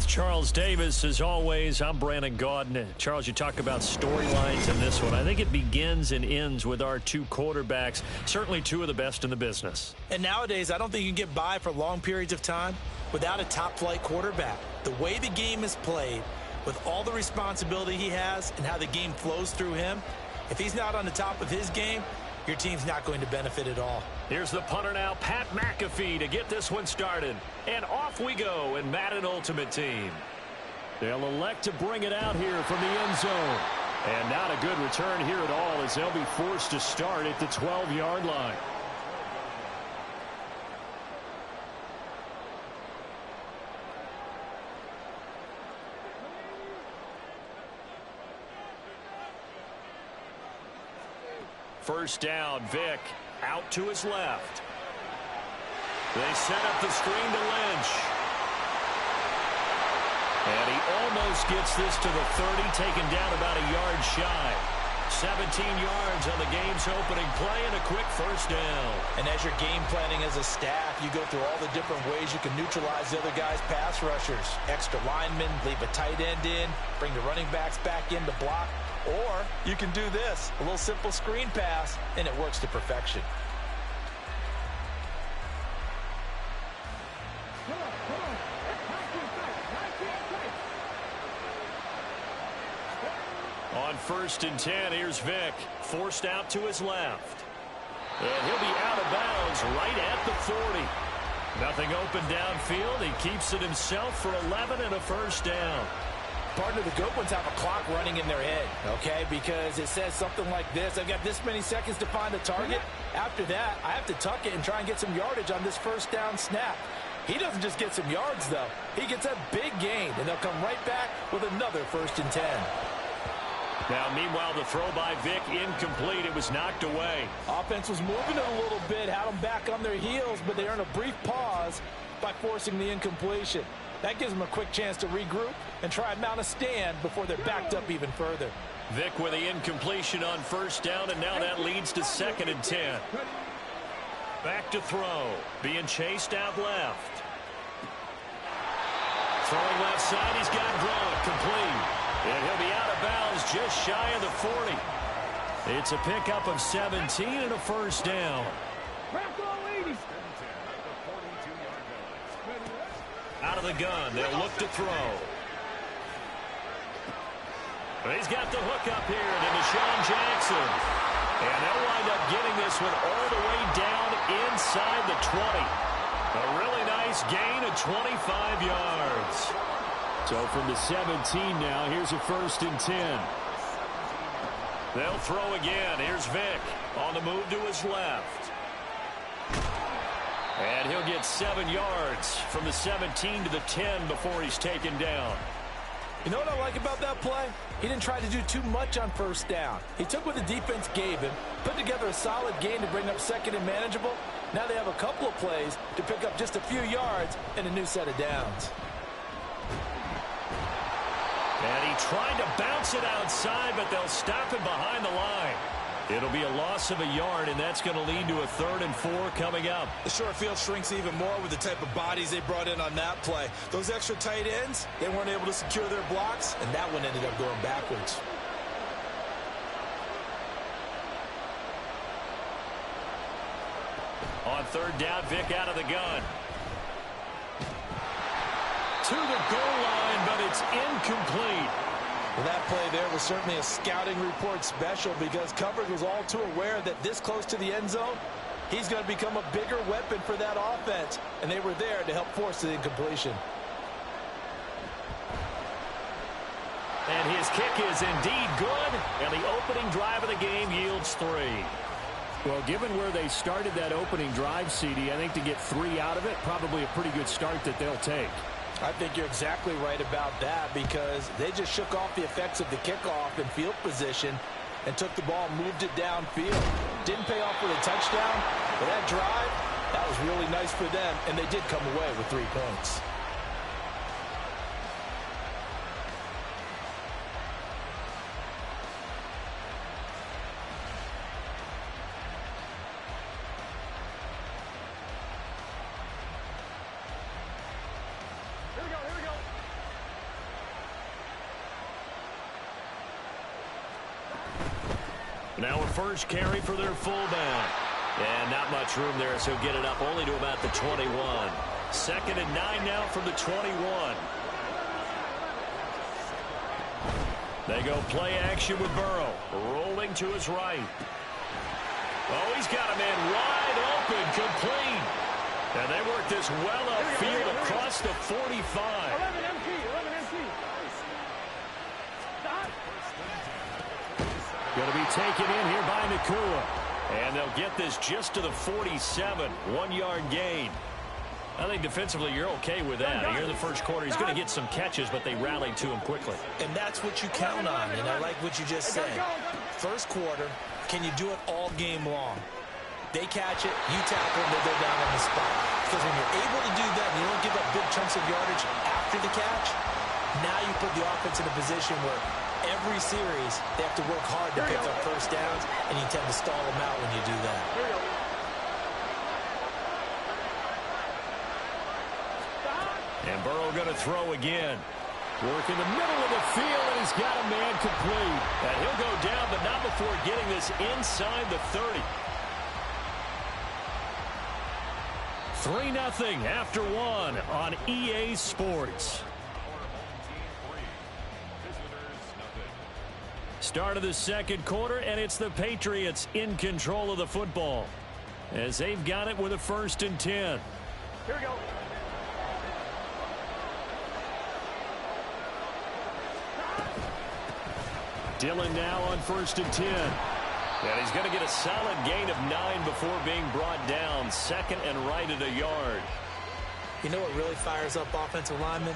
with Charles Davis. As always, I'm Brandon Gaudin. Charles, you talk about storylines in this one. I think it begins and ends with our two quarterbacks, certainly two of the best in the business. And nowadays, I don't think you can get by for long periods of time without a top-flight quarterback. The way the game is played, with all the responsibility he has and how the game flows through him, if he's not on the top of his game, your team's not going to benefit at all. Here's the punter now, Pat McAfee, to get this one started. And off we go in Madden Ultimate Team. They'll elect to bring it out here from the end zone. And not a good return here at all, as they'll be forced to start at the 12-yard line. First down, Vick out to his left. They set up the screen to Lynch. And he almost gets this to the 30, taken down about a yard shy. 17 yards on the game's opening play and a quick first down. And as you're game planning as a staff, you go through all the different ways you can neutralize the other guy's pass rushers. Extra linemen, leave a tight end in, bring the running backs back in to block. Or you can do this, a little simple screen pass, and it works to perfection. On 1st and 10, here's Vick, forced out to his left. And he'll be out of bounds right at the 40. Nothing open downfield. He keeps it himself for 11 and a first down. Partner, the good ones have a clock running in their head, okay? Because it says something like this. I've got this many seconds to find a target. After that, I have to tuck it and try and get some yardage on this first down snap. He doesn't just get some yards, though. He gets a big gain, and they'll come right back with another 1st and 10. Now, meanwhile, the throw by Vick incomplete. It was knocked away. Offense was moving it a little bit, had them back on their heels, but they earned a brief pause by forcing the incompletion. That gives them a quick chance to regroup and try and mount a stand before they're backed up even further. Vick with the incompletion on first down, and now that leads to 2nd and 10. Back to throw. Being chased out left. Throwing left side, he's got Gronk complete. And he'll be out of bounds just shy of the 40. It's a pickup of 17 and a first down. Out of the gun, they'll look to throw. But he's got the hook up here to Deshaun Jackson. And they'll wind up getting this one all the way down inside the 20. A really nice gain of 25 yards. So from the 17 now, here's a 1st and 10. They'll throw again. Here's Vick on the move to his left. And he'll get 7 yards from the 17 to the 10 before he's taken down. You know what I like about that play? He didn't try to do too much on first down. He took what the defense gave him, put together a solid gain to bring up 2nd and manageable. Now they have a couple of plays to pick up just a few yards and a new set of downs. And he tried to bounce it outside, but they'll stop him behind the line. It'll be a loss of a yard, and that's going to lead to a 3rd and 4 coming up. The short field shrinks even more with the type of bodies they brought in on that play. Those extra tight ends, they weren't able to secure their blocks, and that one ended up going backwards. On 3rd down, Vick out of the gun. To the goal line, but it's incomplete. Well, that play there was certainly a scouting report special because coverage was all too aware that this close to the end zone, he's going to become a bigger weapon for that offense, and they were there to help force the incompletion. And his kick is indeed good, and the opening drive of the game yields 3. Well, given where they started that opening drive, CD, I think to get 3 out of it, probably a pretty good start that they'll take. I think you're exactly right about that because they just shook off the effects of the kickoff and field position and took the ball and moved it downfield. Didn't pay off with a touchdown, but that drive, that was really nice for them, and they did come away with 3 points. Now a first carry for their fullback. And not much room there, so get it up only to about the 21. 2nd and 9 now from the 21. They go play action with Burrow. Rolling to his right. Oh, he's got a man wide open, complete. And they work this well upfield across the 45. 11 MT, 11 MT. Stop. Going to be taken in here by Nakua. And they'll get this just to the 47. 1-yard gain. I think defensively you're okay with that. Here in the first quarter, he's going to get some catches, but they rallied to him quickly. And that's what you count on, and I like what you just said. First quarter, can you do it all game long? They catch it, you tackle, they go down on the spot. Because when you're able to do that and you don't give up big chunks of yardage after the catch, now you put the offense in a position where every series they have to work hard to pick up first downs, and you tend to stall them out when you do that. And Burrow going to throw again. Work in the middle of the field, and he's got a man complete. And he'll go down, but not before getting this inside the 30. 3-0 after 1 on EA Sports. Start of the second quarter, and it's the Patriots in control of the football as they've got it with a 1st and 10. Here we go. Dillon now on 1st and 10. And he's going to get a solid gain of 9 before being brought down. 2nd and right at a yard. You know what really fires up offensive linemen?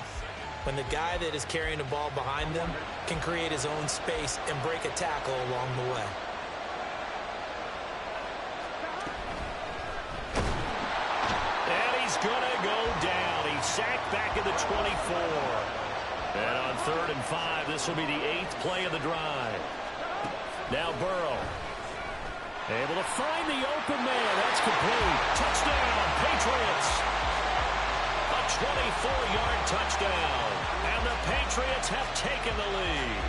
When the guy that is carrying the ball behind them can create his own space and break a tackle along the way. And he's going to go down. He's sacked back at the 24. And on 3rd and 5, this will be the 8th play of the drive. Now Burrow. Able to find the open man. That's complete. Touchdown, Patriots. A 24-yard touchdown. And the Patriots have taken the lead.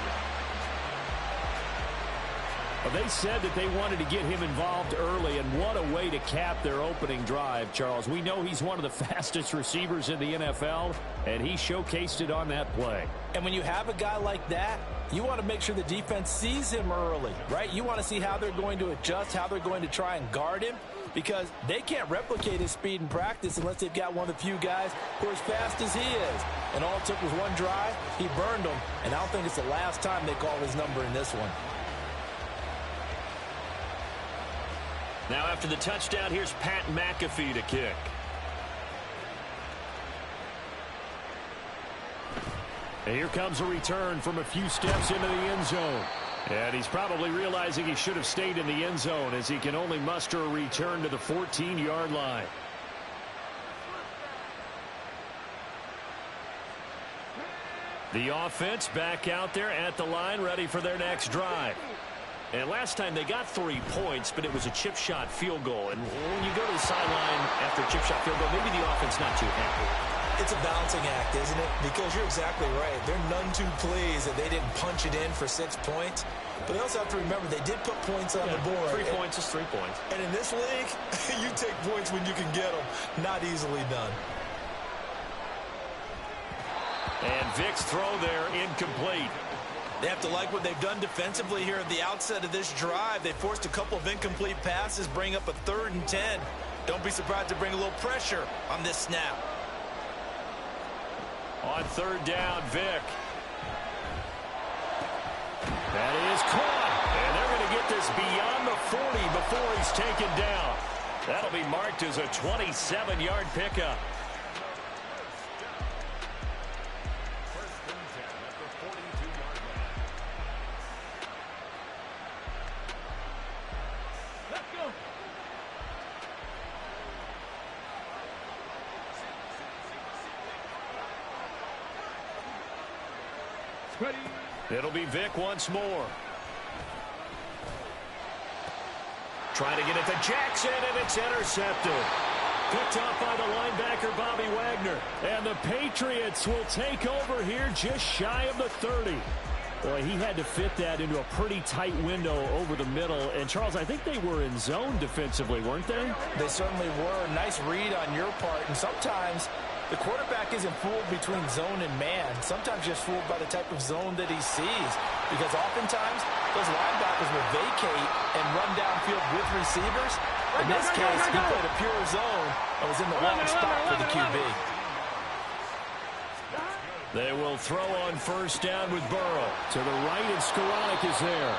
Well, they said that they wanted to get him involved early, and what a way to cap their opening drive, Charles. We know he's one of the fastest receivers in the NFL, and he showcased it on that play. And when you have a guy like that, you want to make sure the defense sees him early, right? You want to see how they're going to adjust, how they're going to try and guard him, because they can't replicate his speed in practice unless they've got one of the few guys who are as fast as he is. And all it took was one drive. He burned them, and I don't think it's the last time they call his number in this one. Now after the touchdown, here's Pat McAfee to kick. And here comes a return from a few steps into the end zone. And he's probably realizing he should have stayed in the end zone as he can only muster a return to the 14-yard line. The offense back out there at the line, ready for their next drive. And last time they got 3 points, but it was a chip shot field goal. And when you go to the sideline after a chip shot field goal, maybe the offense not too happy. It's a balancing act, isn't it? Because you're exactly right. They're none too pleased that they didn't punch it in for 6 points. But they also have to remember they did put points on the board. 3 points is 3 points. And in this league, you take points when you can get them. Not easily done. And Vic's throw there incomplete. They have to like what they've done defensively here at the outset of this drive. They forced a couple of incomplete passes, bring up a 3rd and 10. Don't be surprised to bring a little pressure on this snap. On 3rd down, Vic. That is caught. And they're going to get this beyond the 40 before he's taken down. That'll be marked as a 27-yard pickup. It'll be Vic once more. Trying to get it to Jackson, and it's intercepted. Picked off by the linebacker, Bobby Wagner. And the Patriots will take over here just shy of the 30. Boy, he had to fit that into a pretty tight window over the middle. And, Charles, I think they were in zone defensively, weren't they? They certainly were. Nice read on your part. And sometimes the quarterback isn't fooled between zone and man. Sometimes just fooled by the type of zone that he sees. Because oftentimes, those linebackers will vacate and run downfield with receivers. In this case, he played a pure zone and was in the wrong spot for the QB. They will throw on first down with Burrow. To the right, and Skoranek is there.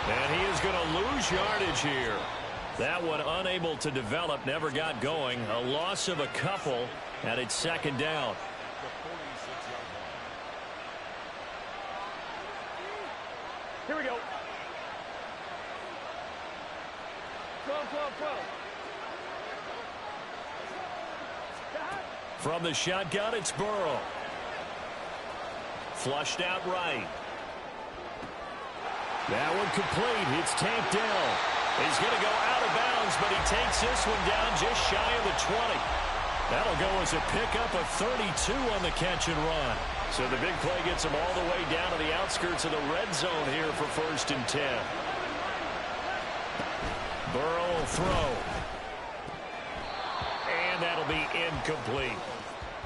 And he is going to lose yardage here. That one unable to develop, never got going. A loss of a couple, and it's second down. Here we go. 12. From the shotgun, it's Burrow. Flushed out right. That one complete. It's tanked down. He's going to go out of bounds, but he takes this one down just shy of the 20. That'll go as a pickup of 32 on the catch and run. So the big play gets him all the way down to the outskirts of the red zone here for 1st and 10. Burrow will throw. And that'll be incomplete.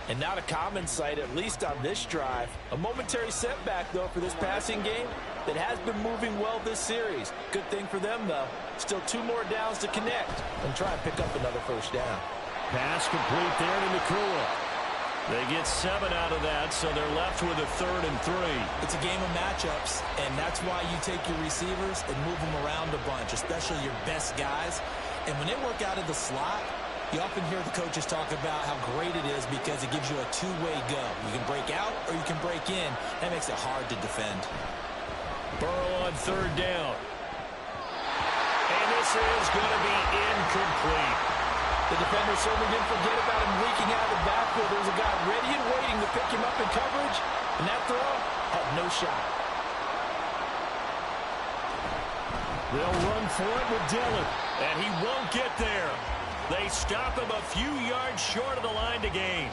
And not a common sight, at least on this drive. A momentary setback, though, for this passing game that has been moving well this series. Good thing for them, though. Still 2 more downs to connect and try and pick up another first down. Pass complete there to Nakua. They get 7 out of that, so they're left with a 3rd and 3. It's a game of matchups, and that's why you take your receivers and move them around a bunch, especially your best guys. And when they work out of the slot, you often hear the coaches talk about how great it is because it gives you a two-way go. You can break out or you can break in. That makes it hard to defend. Burrow on 3rd down. And this is going to be incomplete. The defender certainly didn't forget about him leaking out of the backfield. There was a guy ready and waiting to pick him up in coverage, and that throw had no shot. They'll run for it with Dillon, and he won't get there. They stop him a few yards short of the line to gain.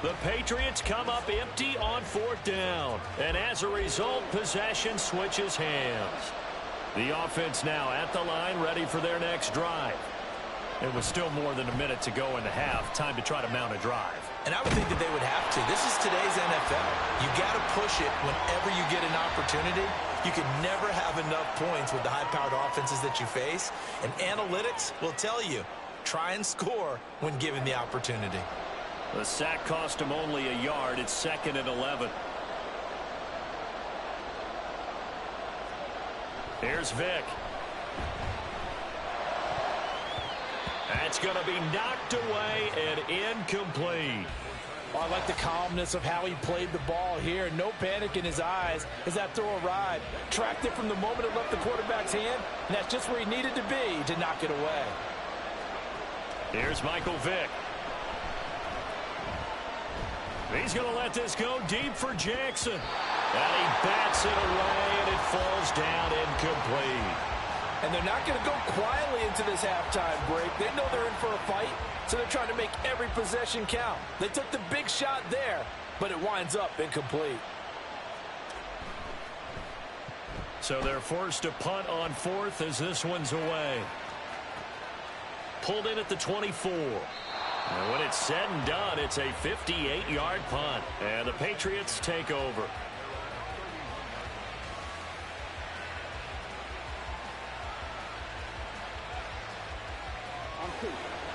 The Patriots come up empty on 4th down, and as a result, possession switches hands. The offense now at the line, ready for their next drive. It was still more than a minute to go in the half. Time to try to mount a drive. And I would think that they would have to. This is today's NFL. You got to push it whenever you get an opportunity. You can never have enough points with the high-powered offenses that you face. And analytics will tell you, try and score when given the opportunity. The sack cost him only a yard. It's 2nd and 11. Here's Vick. That's going to be knocked away and incomplete. Well, I like the calmness of how he played the ball here. No panic in his eyes as that throw arrived. Tracked it from the moment it left the quarterback's hand, and that's just where he needed to be to knock it away. Here's Michael Vick. He's going to let this go deep for Jackson. And he bats it away, and it falls down incomplete. And they're not going to go quietly into this halftime break. They know they're in for a fight, so they're trying to make every possession count. They took the big shot there, but it winds up incomplete. So they're forced to punt on 4th as this one's away. Pulled in at the 24. And when it's said and done, it's a 58-yard punt. And the Patriots take over.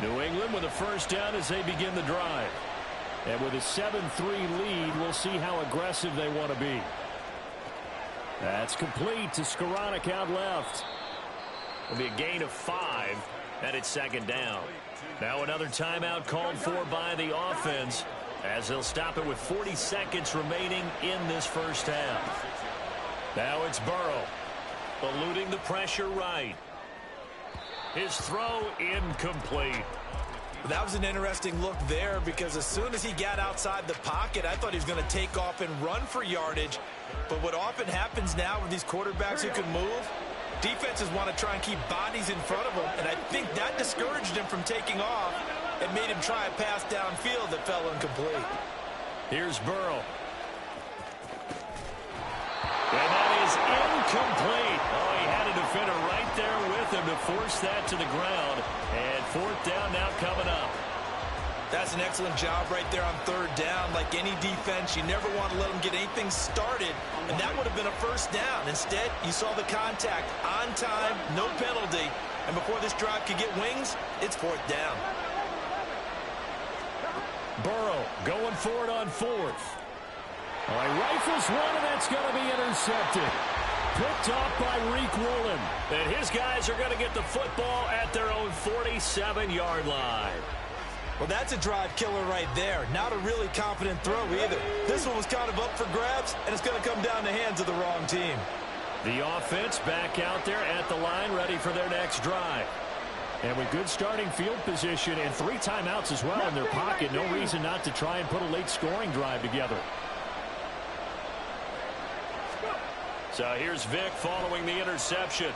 New England with a first down as they begin the drive. And with a 7-3 lead, we'll see how aggressive they want to be. That's complete to Skoranek out left. It'll be a gain of 5, and it's 2nd down. Now another timeout called for by the offense as they'll stop it with 40 seconds remaining in this first half. Now it's Burrow, eluding the pressure right. His throw incomplete. That was an interesting look there because as soon as he got outside the pocket, I thought he was going to take off and run for yardage. But what often happens now with these quarterbacks who can move, defenses want to try and keep bodies in front of them, and I think that discouraged him from taking off and made him try a pass downfield that fell incomplete. Here's Burrow. incomplete. Oh, he had a defender right there with him to force that to the ground. And fourth down now coming up. That's an excellent job right there on third down. Like any defense, you never want to let them get anything started, and that would have been a first down. Instead, you saw the contact on time, no penalty, and before this drive could get wings, it's fourth down. Burrow going for it on fourth. All right, rifles one, and that's going to be intercepted. Picked off by Reek Woolen. And his guys are going to get the football at their own 47-yard line. Well, that's a drive killer right there. Not a really confident throw either. This one was kind of up for grabs, and it's going to come down the hands of the wrong team. The offense back out there at the line, ready for their next drive. And with good starting field position and 3 timeouts as well in their pocket, no reason not to try and put a late scoring drive together. So here's Vick following the interception.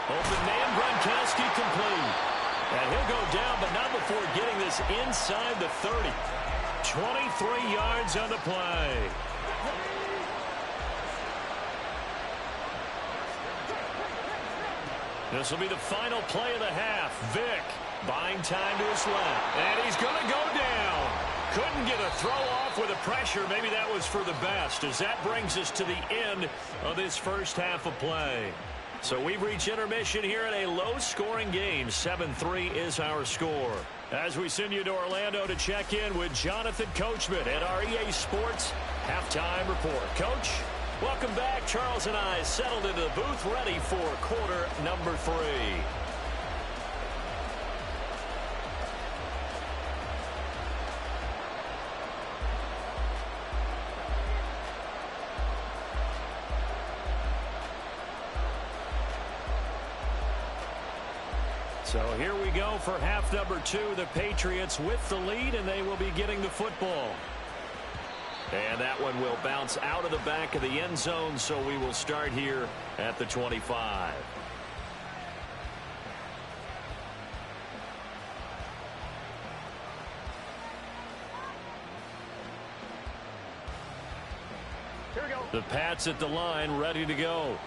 Open man, Gronkowski complete. And he'll go down, but not before getting this inside the 30. 23 yards on the play. This will be the final play of the half. Vick buying time to his left. And he's going to go down. Couldn't get a throw off with the pressure. Maybe that was for the best, as that brings us to the end of this first half of play. So we've reached intermission here in a low-scoring game. 7-3 is our score. As we send you to Orlando to check in with Jonathan Coachman at our EA Sports Halftime Report. Coach, welcome back. Charles and I settled into the booth, ready for quarter number 3. So here we go for half number 2. The Patriots with the lead, and they will be getting the football. And that one will bounce out of the back of the end zone, so we will start here at the 25. Here we go. The Pats at the line, ready to go.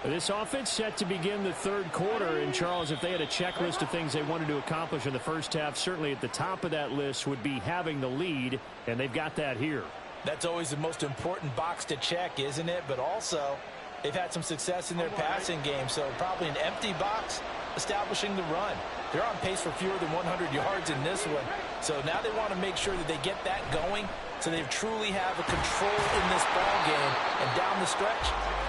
This offense set to begin the third quarter. And, Charles, if they had a checklist of things they wanted to accomplish in the first half, certainly at the top of that list would be having the lead, and they've got that here. That's always the most important box to check, isn't it? But also, they've had some success in their passing game, so probably an empty box establishing the run. They're on pace for fewer than 100 yards in this one. So now they want to make sure that they get that going so they truly have a control in this ball game. And down the stretch,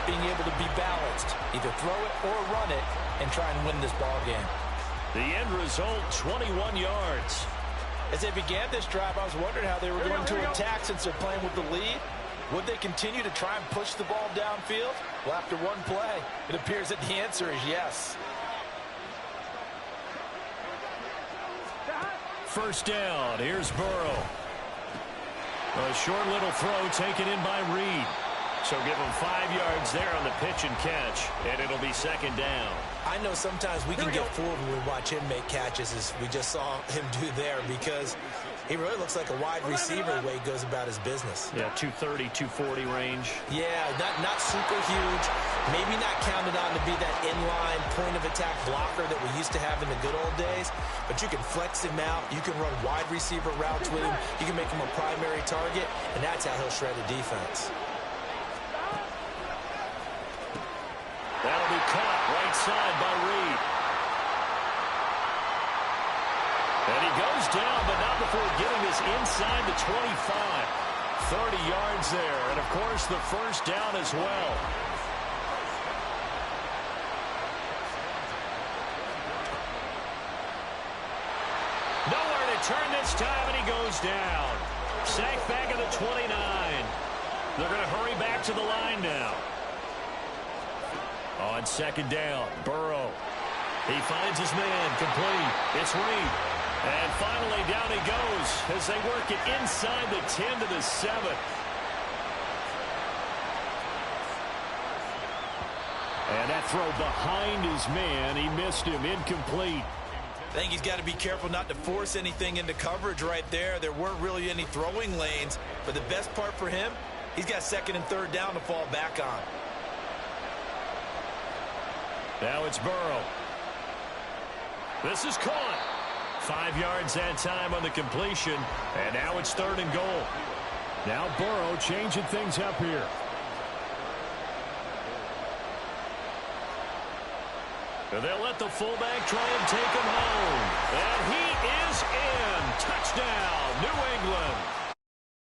being able to be balanced, either throw it or run it, and try and win this ball game. The end result, 21 yards. As they began this drive, I was wondering how they were going to attack since they're playing with the lead. Would they continue to try and push the ball downfield? Well, after one play, it appears that the answer is yes. First down, here's Burrow. A short little throw taken in by Reed. So give him 5 yards there on the pitch and catch, and it'll be second down. I know sometimes we can get fooled when we watch him make catches, as we just saw him do there, because he really looks like a wide receiver the way he goes about his business. Yeah, 230, 240 range. Yeah, not super huge. Maybe not counted on to be that inline point-of-attack blocker that we used to have in the good old days, but you can flex him out. You can run wide receiver routes with him. You can make him a primary target, and that's how he'll shred a defense. That'll be caught right side by Reed. And he goes down, but not before getting this inside the 25. 30 yards there, and of course the first down as well. Nowhere to turn this time, and he goes down. Sacked back at the 29. They're going to hurry back to the line now. On second down, Burrow. He finds his man, complete. It's Reed. And finally, down he goes as they work it inside the 10 to the 7. And that throw behind his man. He missed him, incomplete. I think he's got to be careful not to force anything into coverage right there. There weren't really any throwing lanes, but the best part for him, He's got second and third down to fall back on. Now it's Burrow. This is caught. 5 yards that time on the completion, and now it's third and goal. Now Burrow changing things up here. And they'll let the fullback try and take him